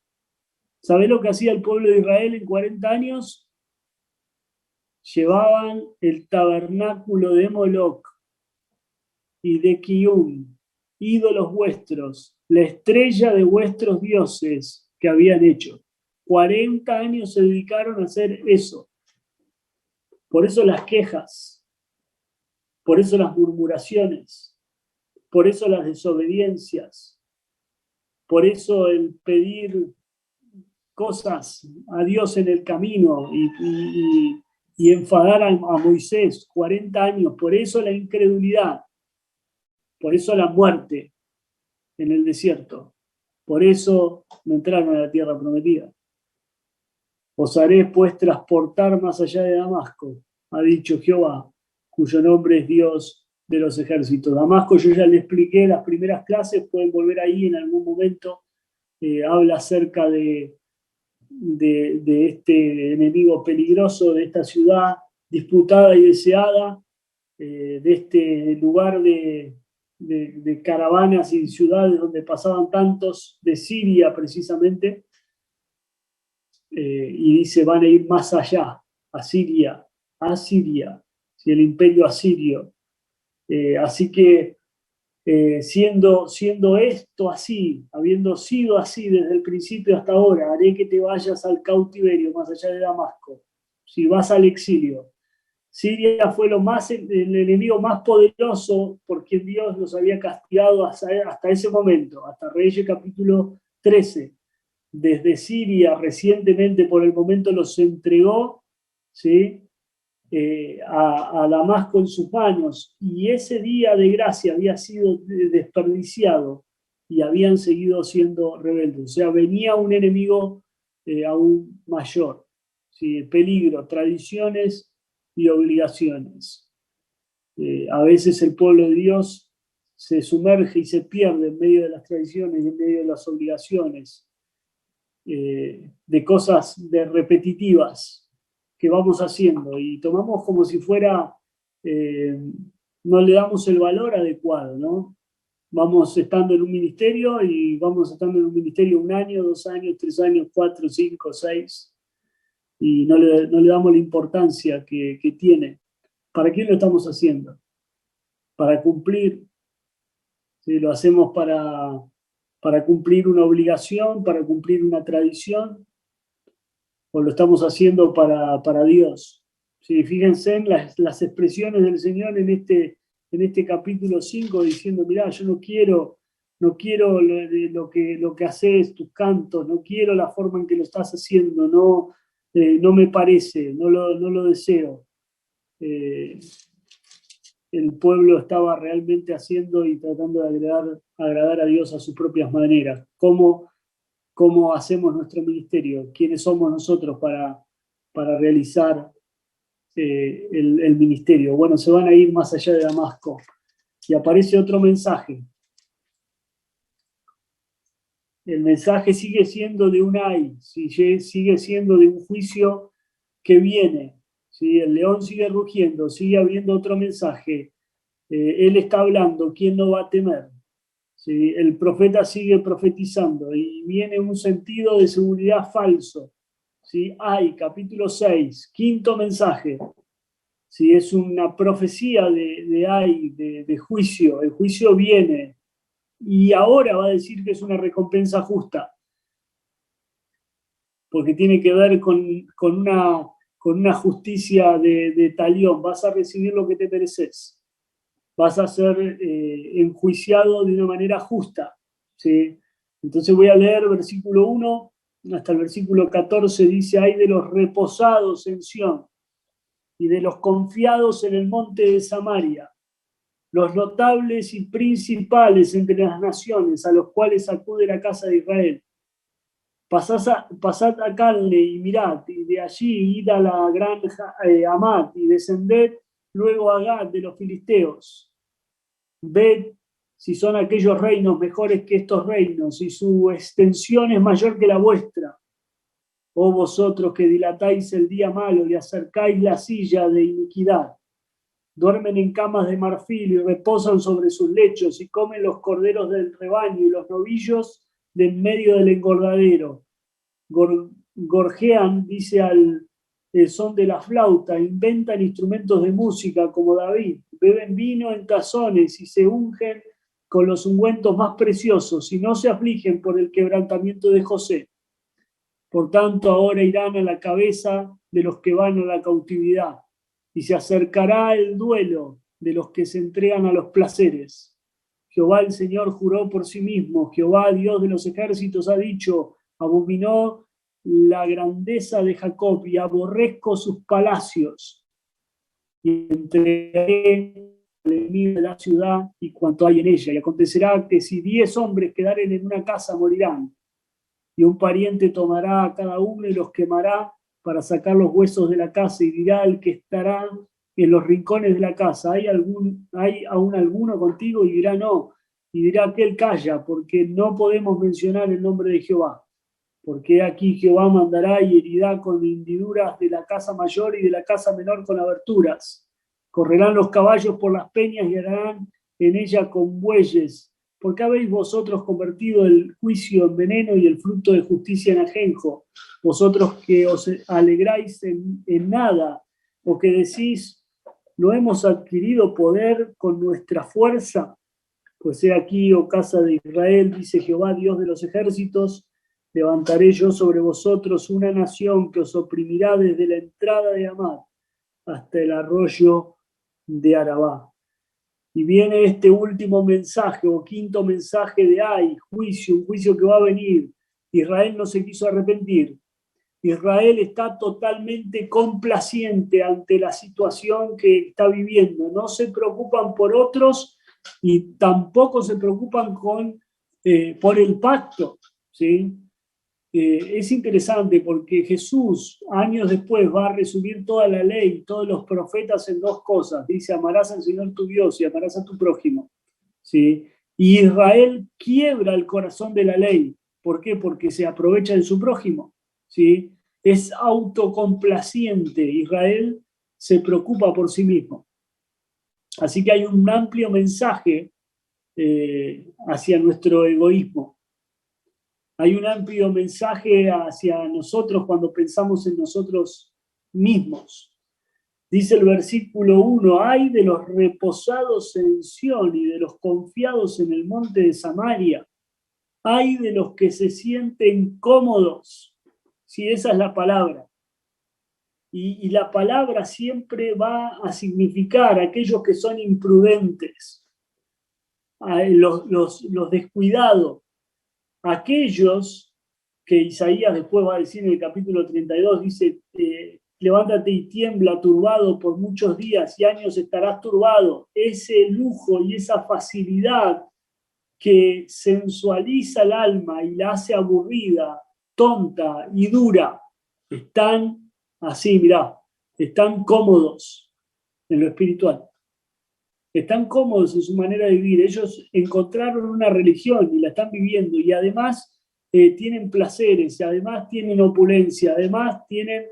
¿Sabés lo que hacía el pueblo de Israel en 40 años? Llevaban el tabernáculo de Moloc y de Kium, ídolos vuestros, la estrella de vuestros dioses que habían hecho. 40 años se dedicaron a hacer eso. Por eso las quejas, por eso las murmuraciones, por eso las desobediencias, por eso el pedir cosas a Dios en el camino y enfadar a Moisés. 40 años, por eso la incredulidad, por eso la muerte en el desierto. Por eso no entraron a la tierra prometida. Os haré pues transportar más allá de Damasco, ha dicho Jehová, cuyo nombre es Dios de los ejércitos. Damasco, yo ya le expliqué en las primeras clases, pueden volver ahí en algún momento. Habla acerca de este enemigo peligroso, de esta ciudad disputada y deseada, de este lugar de caravanas y ciudades donde pasaban tantos, de Siria precisamente, y dice, van a ir más allá, a Siria, si el imperio asirio. Así que siendo esto así, habiendo sido así desde el principio hasta ahora, haré que te vayas al cautiverio más allá de Damasco, si vas al exilio. Siria fue el enemigo más poderoso por quien Dios los había castigado hasta ese momento, hasta Reyes capítulo 13. Desde Siria recientemente por el momento los entregó, ¿sí? A Damasco en sus manos, y ese día de gracia había sido desperdiciado y habían seguido siendo rebeldes. O sea, venía un enemigo aún mayor, ¿sí? Peligro, tradiciones y obligaciones. A veces el pueblo de Dios se sumerge y se pierde en medio de las tradiciones y en medio de las obligaciones, de cosas repetitivas que vamos haciendo, y tomamos como si fuera no le damos el valor adecuado, ¿no? Vamos estando en un ministerio y vamos estando en un ministerio 1 año, 2 años, 3 años, 4, 5, 6, y no le damos la importancia que tiene. ¿Para quién lo estamos haciendo? Para cumplir. ¿Sí? Lo hacemos para cumplir una obligación, para cumplir una tradición, o lo estamos haciendo para Dios. ¿Sí? Fíjense en las expresiones del Señor en este capítulo 5, diciendo, mirá, yo no quiero lo que haces, tus cantos, no quiero la forma en que lo estás haciendo, no me parece, no lo deseo. El pueblo estaba realmente haciendo y tratando de agradar a Dios a sus propias maneras. ¿Cómo hacemos nuestro ministerio? ¿Quiénes somos nosotros para realizar el ministerio? Bueno, se van a ir más allá de Damasco y aparece otro mensaje. El mensaje sigue siendo de un ay, sigue siendo de un juicio que viene. ¿Sí? El león sigue rugiendo, sigue habiendo otro mensaje. Él está hablando, ¿quién no va a temer? ¿Sí? El profeta sigue profetizando y viene un sentido de seguridad falso. ¿Sí? Ay, capítulo 6, quinto mensaje. ¿Sí? Es una profecía de juicio. El juicio viene y ahora va a decir que es una recompensa justa, porque tiene que ver con una justicia de talión. Vas a recibir lo que te mereces. Vas a ser enjuiciado de una manera justa. ¿Sí? Entonces voy a leer versículo 1 hasta el versículo 14, dice, hay de los reposados en Sión y de los confiados en el monte de Samaria, los notables y principales entre las naciones, a los cuales acude la casa de Israel. Pasad a Calne y mirad, y de allí id a la granja Amat, y descended luego a Gad de los filisteos. Ved si son aquellos reinos mejores que estos reinos, y su extensión es mayor que la vuestra. Oh vosotros que dilatáis el día malo y acercáis la silla de iniquidad. Duermen en camas de marfil y reposan sobre sus lechos, y comen los corderos del rebaño y los novillos de en medio del engordadero. Gorjean, dice al son de la flauta, inventan instrumentos de música como David, beben vino en tazones y se ungen con los ungüentos más preciosos y no se afligen por el quebrantamiento de José. Por tanto, ahora irán a la cabeza de los que van a la cautividad y se acercará el duelo de los que se entregan a los placeres. Jehová el Señor juró por sí mismo, Jehová Dios de los ejércitos ha dicho, abominó la grandeza de Jacob y aborrezco sus palacios. Y entregaré al enemigo de la ciudad y cuanto hay en ella. Y acontecerá que si 10 hombres quedaren en una casa, morirán. Y un pariente tomará a cada uno y los quemará para sacar los huesos de la casa, y dirá al que estará en los rincones de la casa, ¿hay aún alguno contigo? Y dirá no. Y dirá aquel, calla, porque no podemos mencionar el nombre de Jehová. Porque aquí Jehová mandará y herirá con hendiduras de la casa mayor y de la casa menor con aberturas. Correrán los caballos por las peñas y harán en ella con bueyes. ¿Por qué habéis vosotros convertido el juicio en veneno y el fruto de justicia en ajenjo? Vosotros que os alegráis en nada, o que decís, ¿no hemos adquirido poder con nuestra fuerza? Pues he aquí, oh casa de Israel, dice Jehová, Dios de los ejércitos, levantaré yo sobre vosotros una nación que os oprimirá desde la entrada de Amat hasta el arroyo de Arabá. Y viene este último mensaje o quinto mensaje de juicio, un juicio que va a venir. Israel no se quiso arrepentir. Israel está totalmente complaciente ante la situación que está viviendo. No se preocupan por otros y tampoco se preocupan por el pacto, ¿sí? Es interesante porque Jesús, años después, va a resumir toda la ley, todos los profetas en 2 cosas. Dice, amarás al Señor tu Dios y amarás a tu prójimo. ¿Sí? Y Israel quiebra el corazón de la ley. ¿Por qué? Porque se aprovecha de su prójimo. ¿Sí? Es autocomplaciente. Israel se preocupa por sí mismo. Así que hay un amplio mensaje hacia nuestro egoísmo. Hay un amplio mensaje hacia nosotros cuando pensamos en nosotros mismos. Dice el versículo 1, ay de los reposados en Sión y de los confiados en el monte de Samaria. Ay de los que se sienten cómodos. Si esa es la palabra. Y la palabra siempre va a significar aquellos que son imprudentes, los descuidados, aquellos que Isaías después va a decir en el capítulo 32, dice, levántate y tiembla, turbado por muchos días y años estarás turbado. Ese lujo y esa facilidad que sensualiza el alma y la hace aburrida, tonta y dura, están así, mirá, están cómodos en lo espiritual. Están cómodos en su manera de vivir. Ellos encontraron una religión y la están viviendo y además tienen placeres, además tienen opulencia, además tienen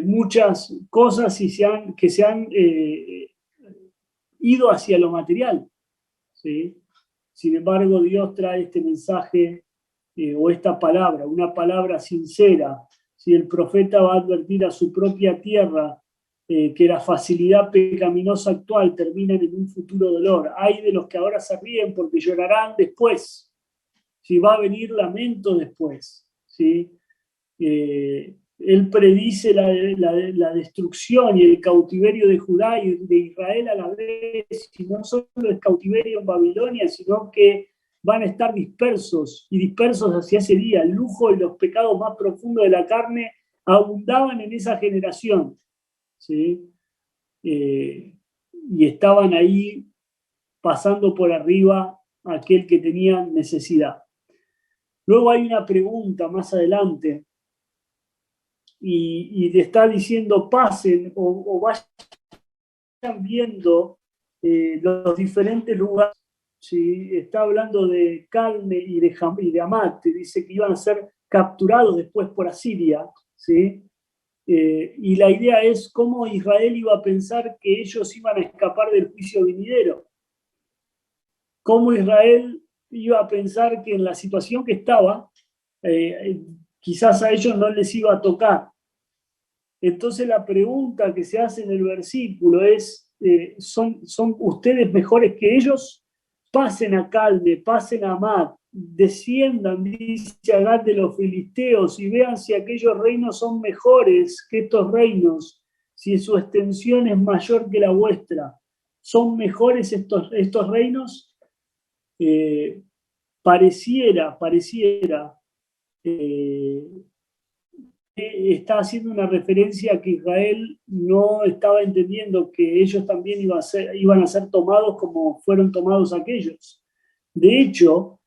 muchas cosas que se han ido hacia lo material, ¿sí? Sin embargo, Dios trae este mensaje o esta palabra, una palabra sincera. Si el profeta va a advertir a su propia tierra que la facilidad pecaminosa actual termina en un futuro dolor. Hay de los que ahora se ríen porque llorarán después. Si va a venir lamento después. ¿Sí? Él predice la destrucción y el cautiverio de Judá y de Israel a la vez, y no solo el cautiverio en Babilonia, sino que van a estar dispersos hacia ese día. El lujo y los pecados más profundos de la carne abundaban en esa generación. ¿Sí? Y estaban ahí pasando por arriba a aquel que tenía necesidad. Luego hay una pregunta más adelante y te está diciendo pasen o vayan viendo los diferentes lugares. ¿Sí? Está hablando de Calne y de Hamat, dice que iban a ser capturados después por Asiria, ¿sí? Y la idea es cómo Israel iba a pensar que ellos iban a escapar del juicio venidero. Cómo Israel iba a pensar que en la situación que estaba, quizás a ellos no les iba a tocar. Entonces la pregunta que se hace en el versículo es, ¿son ustedes mejores que ellos? Pasen a Calne, pasen a Hamat, desciendan, dice Agag, de los filisteos y vean si aquellos reinos son mejores que estos reinos, si su extensión es mayor que la vuestra. ¿Son mejores estos reinos? Pareciera está haciendo una referencia a que Israel no estaba entendiendo que ellos también iban a ser tomados como fueron tomados aquellos. De hecho,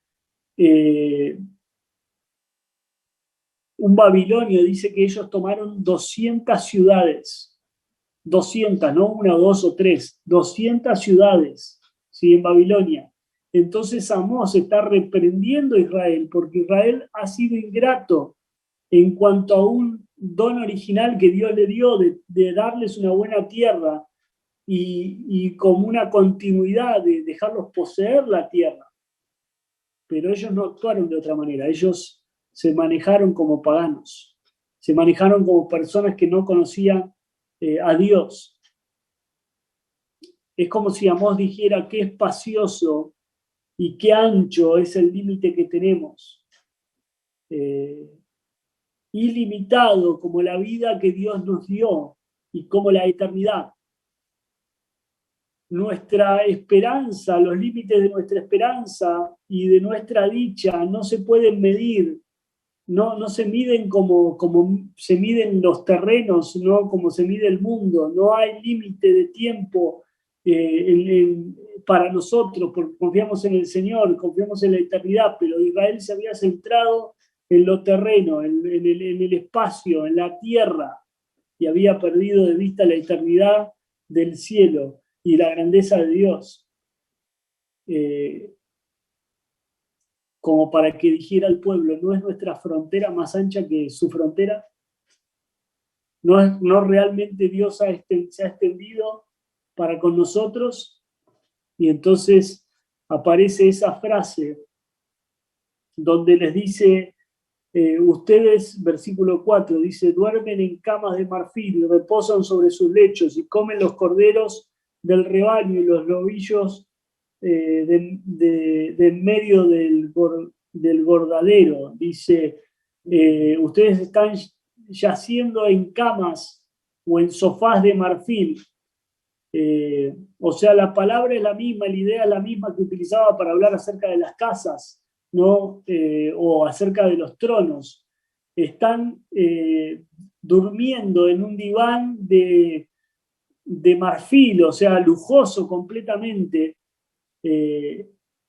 un babilonio dice que ellos tomaron 200 ciudades, 200, no una, dos o tres, 200 ciudades, ¿sí? En Babilonia. Entonces Amós está reprendiendo a Israel porque Israel ha sido ingrato en cuanto a un don original que Dios le dio de darles una buena tierra y como una continuidad de dejarlos poseer la tierra. Pero ellos no actuaron de otra manera, ellos se manejaron como paganos, se manejaron como personas que no conocían a Dios. Es como si Amós dijera qué espacioso y qué ancho es el límite que tenemos. Ilimitado como la vida que Dios nos dio y como la eternidad. Nuestra esperanza, los límites de nuestra esperanza y de nuestra dicha no se pueden medir, no se miden como se miden los terrenos, no como se mide el mundo. No hay límite de tiempo para nosotros, porque confiamos en el Señor, confiamos en la eternidad, pero Israel se había centrado en lo terreno, en el espacio, en la tierra, y había perdido de vista la eternidad del cielo y la grandeza de Dios, como para que dijera al pueblo, ¿no es nuestra frontera más ancha que su frontera? ¿No realmente Dios se ha extendido para con nosotros, y entonces aparece esa frase donde les dice, ustedes, versículo 4, dice, duermen en camas de marfil y reposan sobre sus lechos y comen los corderos del rebaño y los novillos de en medio del gordadero. Dice, ustedes están yaciendo en camas o en sofás de marfil. O sea, la palabra es la misma, la idea es la misma que utilizaba para hablar acerca de las casas, ¿no? O acerca de los tronos. Están durmiendo en un diván de marfil, o sea, lujoso completamente,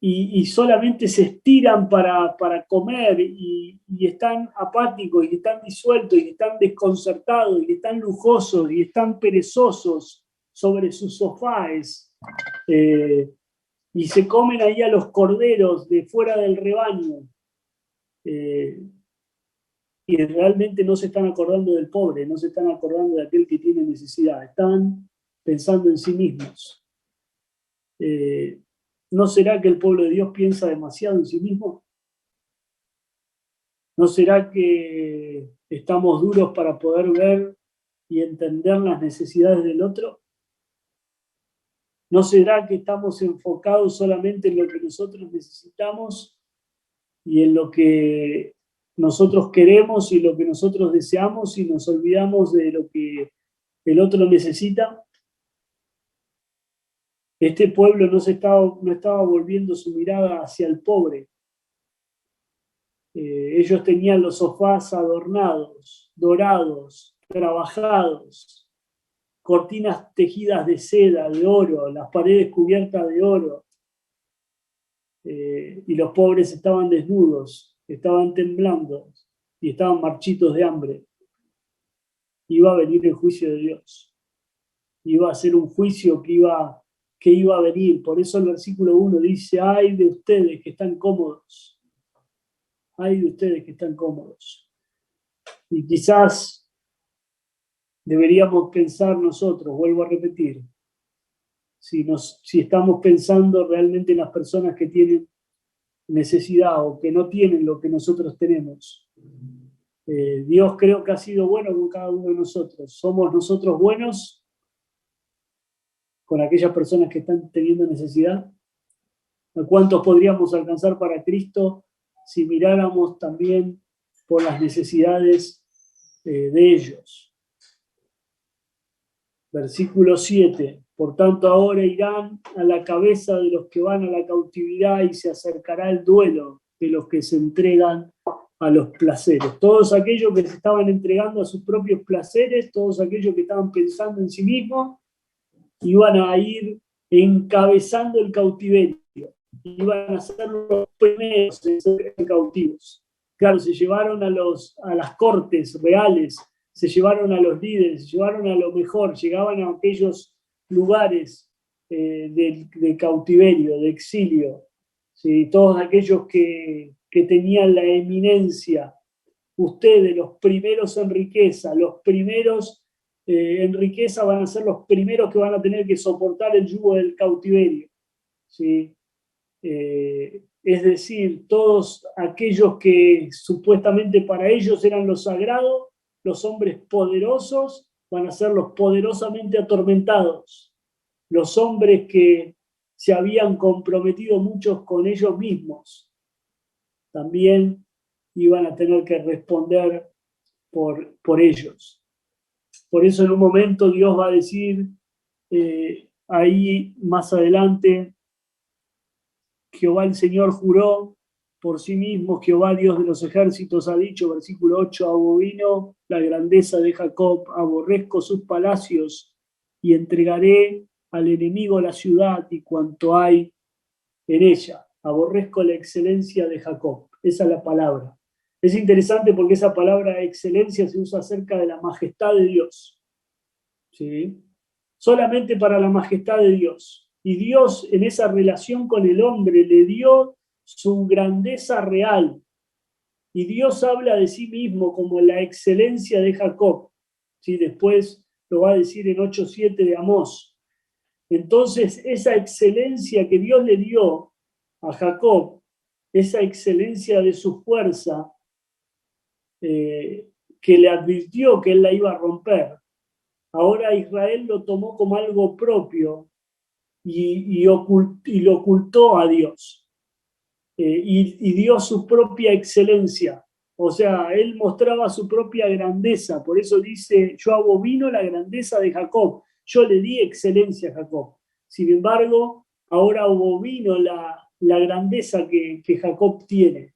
y solamente se estiran para comer, y están apáticos, y están disueltos, y están desconcertados, y están lujosos, y están perezosos sobre sus sofás, y se comen ahí a los corderos de fuera del rebaño, y realmente no se están acordando del pobre, no se están acordando de aquel que tiene necesidad, están pensando en sí mismos. ¿No será que el pueblo de Dios piensa demasiado en sí mismo? ¿No será que estamos duros para poder ver y entender las necesidades del otro? ¿No será que estamos enfocados solamente en lo que nosotros necesitamos y en lo que nosotros queremos y lo que nosotros deseamos, y nos olvidamos de lo que el otro necesita? Este pueblo no estaba volviendo su mirada hacia el pobre. Ellos tenían los sofás adornados, dorados, trabajados, cortinas tejidas de seda, de oro, las paredes cubiertas de oro, y los pobres estaban desnudos, estaban temblando y estaban marchitos de hambre. Iba a venir el juicio de Dios. Iba a ser un juicio que iba a venir. Por eso el versículo 1 dice, ay de ustedes que están cómodos. Ay de ustedes que están cómodos. Y quizás deberíamos pensar nosotros, vuelvo a repetir, si estamos pensando realmente en las personas que tienen necesidad o que no tienen lo que nosotros tenemos. Dios creo que ha sido bueno con cada uno de nosotros. ¿Somos nosotros buenos con aquellas personas que están teniendo necesidad? ¿A cuántos podríamos alcanzar para Cristo si miráramos también por las necesidades de ellos? Versículo 7. Por tanto, ahora irán a la cabeza de los que van a la cautividad, y se acercará el duelo de los que se entregan a los placeres. Todos aquellos que se estaban entregando a sus propios placeres, todos aquellos que estaban pensando en sí mismos, iban a ir encabezando el cautiverio. Iban a ser los primeros en ser cautivos. Claro, se llevaron a las cortes reales, se llevaron a los líderes, se llevaron a lo mejor, llegaban a aquellos lugares de cautiverio, de exilio, ¿sí? Todos aquellos que tenían la eminencia. Ustedes, los primeros en riqueza, los primeros en riqueza van a ser los primeros que van a tener que soportar el yugo del cautiverio, ¿sí? Es decir, todos aquellos que supuestamente para ellos eran lo sagrado, los hombres poderosos, van a ser los poderosamente atormentados. Los hombres que se habían comprometido muchos con ellos mismos, también iban a tener que responder por ellos. Por eso en un momento Dios va a decir, ahí más adelante, Jehová el Señor juró por sí mismo, Jehová Dios de los ejércitos ha dicho, versículo 8, abomino la grandeza de Jacob, aborrezco sus palacios, y entregaré al enemigo la ciudad y cuanto hay en ella. Aborrezco la excelencia de Jacob. Esa es la palabra. Es interesante porque esa palabra excelencia se usa acerca de la majestad de Dios, ¿sí? Solamente para la majestad de Dios. Y Dios, en esa relación con el hombre, le dio su grandeza real. Y Dios habla de sí mismo como la excelencia de Jacob, ¿sí? Después lo va a decir en 8:7 de Amós. Entonces, esa excelencia que Dios le dio a Jacob, esa excelencia de su fuerza, que le advirtió que él la iba a romper, ahora Israel lo tomó como algo propio y lo ocultó a Dios. Y dio su propia excelencia. O sea, él mostraba su propia grandeza. Por eso dice, yo abomino la grandeza de Jacob. Yo le di excelencia a Jacob. Sin embargo, ahora abomino la grandeza que Jacob tiene,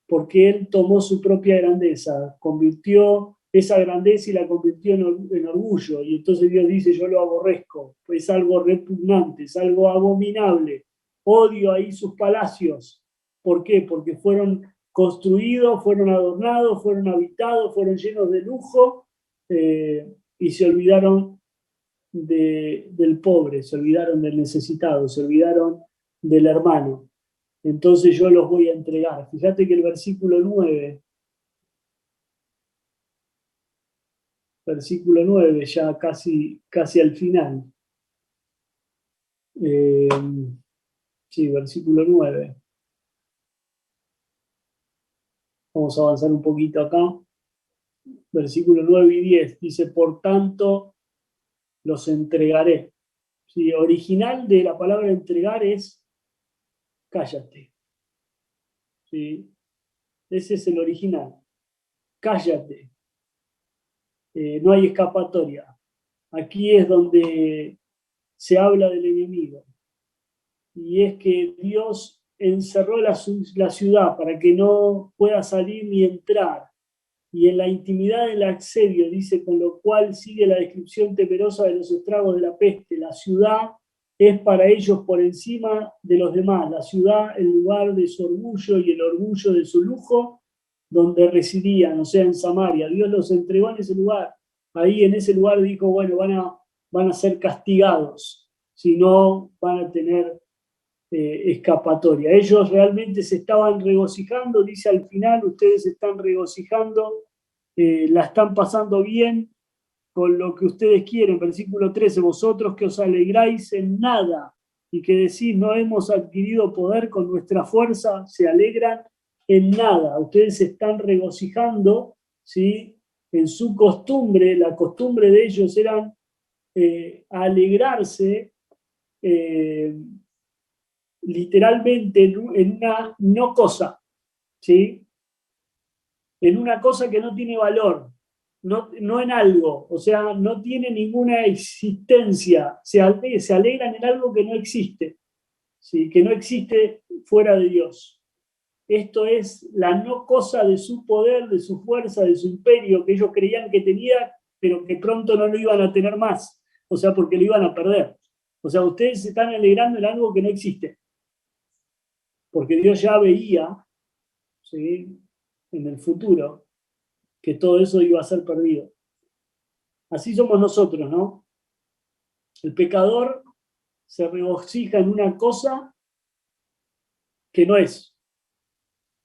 porque él tomó su propia grandeza, convirtió esa grandeza y la convirtió en orgullo. Y entonces Dios dice, yo lo aborrezco. Es algo repugnante, es algo abominable. Odio ahí sus palacios. ¿Por qué? Porque fueron construidos, fueron adornados, fueron habitados, fueron llenos de lujo, y se olvidaron del pobre, se olvidaron del necesitado, se olvidaron del hermano. Entonces yo los voy a entregar. Fíjate que el versículo 9, ya casi al final. Sí, versículo 9. Vamos a avanzar un poquito acá. Versículo 9 y 10 dice, por tanto, los entregaré. Sí, original de la palabra entregar es cállate. Sí, ese es el original. Cállate. No hay escapatoria. Aquí es donde se habla del enemigo. Y es que Dios encerró la ciudad para que no pueda salir ni entrar. Y en la intimidad del asedio, dice, con lo cual sigue la descripción temerosa de los estragos de la peste. La ciudad es para ellos por encima de los demás. La ciudad, el lugar de su orgullo y el orgullo de su lujo, donde residían, o sea, en Samaria. Dios los entregó en ese lugar. Ahí en ese lugar dijo, bueno, van a ser castigados, si no van a tener escapatoria. Ellos realmente se estaban regocijando, dice al final, ustedes se están regocijando, la están pasando bien con lo que ustedes quieren. Versículo 13, vosotros que os alegráis en nada y que decís no hemos adquirido poder con nuestra fuerza, se alegran en nada. Ustedes se están regocijando, ¿sí? En su costumbre, la costumbre de ellos era alegrarse literalmente en una no cosa, ¿sí? En una cosa que no tiene valor, no en algo, o sea, no tiene ninguna existencia, se alegran en algo que no existe, ¿sí? Que no existe fuera de Dios. Esto es la no cosa de su poder, de su fuerza, de su imperio, que ellos creían que tenía, pero que pronto no lo iban a tener más, o sea, porque lo iban a perder. O sea, ustedes se están alegrando en algo que no existe, porque Dios ya veía, ¿sí?, en el futuro que todo eso iba a ser perdido. Así somos nosotros, ¿no? El pecador se regocija en una cosa que no es,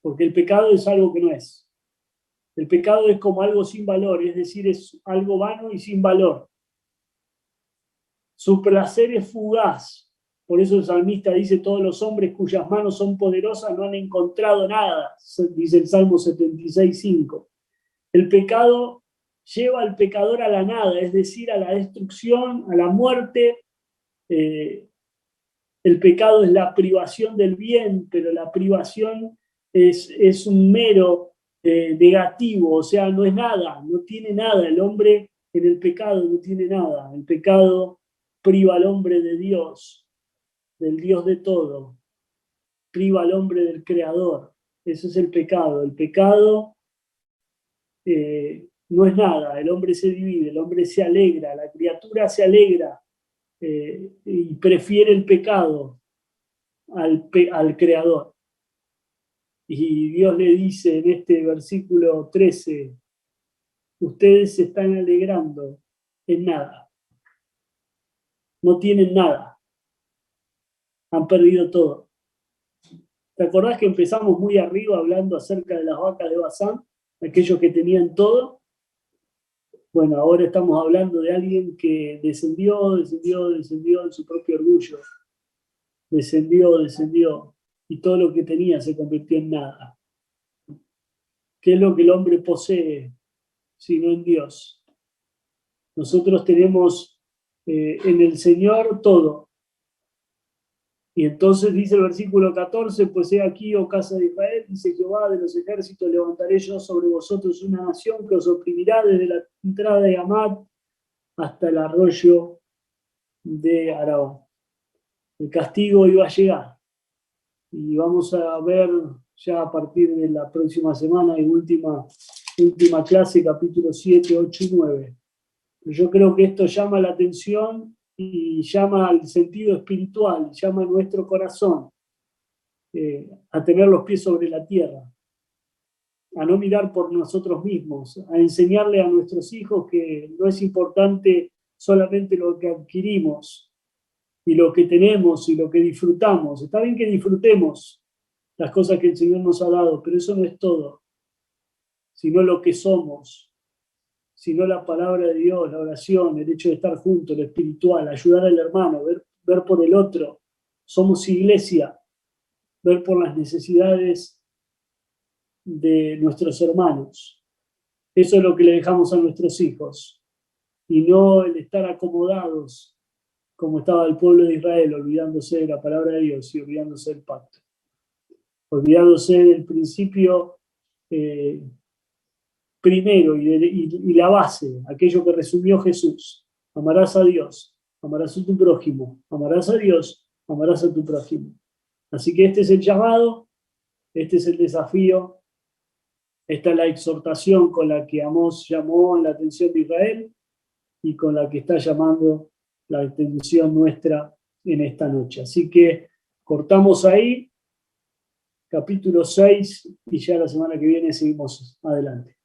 porque el pecado es algo que no es. El pecado es como algo sin valor, es decir, es algo vano y sin valor. Su placer es fugaz. Por eso el salmista dice, todos los hombres cuyas manos son poderosas no han encontrado nada, dice el Salmo 76:5. El pecado lleva al pecador a la nada, es decir, a la destrucción, a la muerte. El pecado es la privación del bien, pero la privación es un mero negativo, o sea, no es nada, no tiene nada. El hombre en el pecado no tiene nada. El pecado priva al hombre de Dios, del Dios de todo. Priva al hombre del Creador. Eso es el pecado. El pecado no es nada. El hombre se divide, el hombre se alegra, la criatura se alegra y prefiere el pecado al Creador. Y Dios le dice en este versículo 13, ustedes se están alegrando en nada. No tienen nada. Han perdido todo. ¿Te acordás que empezamos muy arriba hablando acerca de las vacas de Basán? Aquellos que tenían todo. Bueno, ahora estamos hablando de alguien que descendió en su propio orgullo. Descendió, y todo lo que tenía se convirtió en nada. ¿Qué es lo que el hombre posee sino en Dios? Nosotros tenemos en el Señor todo. Y entonces dice el versículo 14, pues he aquí, oh casa de Israel, dice Jehová de los ejércitos, levantaré yo sobre vosotros una nación que os oprimirá desde la entrada de Hamat hasta el arroyo de Araón. El castigo iba a llegar. Y vamos a ver ya a partir de la próxima semana, en última clase, capítulo 7, 8 y 9. Yo creo que esto llama la atención y llama al sentido espiritual, llama a nuestro corazón a tener los pies sobre la tierra, a no mirar por nosotros mismos, a enseñarle a nuestros hijos que no es importante solamente lo que adquirimos y lo que tenemos y lo que disfrutamos. Está bien que disfrutemos las cosas que el Señor nos ha dado, pero eso no es todo, sino lo que somos, sino la palabra de Dios, la oración, el hecho de estar juntos, lo espiritual, ayudar al hermano, ver por el otro. Somos iglesia, ver por las necesidades de nuestros hermanos. Eso es lo que le dejamos a nuestros hijos, y no el estar acomodados como estaba el pueblo de Israel, olvidándose de la palabra de Dios y olvidándose del pacto, olvidándose del principio primero y la base, aquello que resumió Jesús: amarás a Dios, amarás a tu prójimo, amarás a Dios, amarás a tu prójimo. Así que este es el llamado, este es el desafío, esta es la exhortación con la que Amós llamó la atención de Israel y con la que está llamando la atención nuestra en esta noche. Así que cortamos ahí, capítulo 6, y ya la semana que viene seguimos adelante.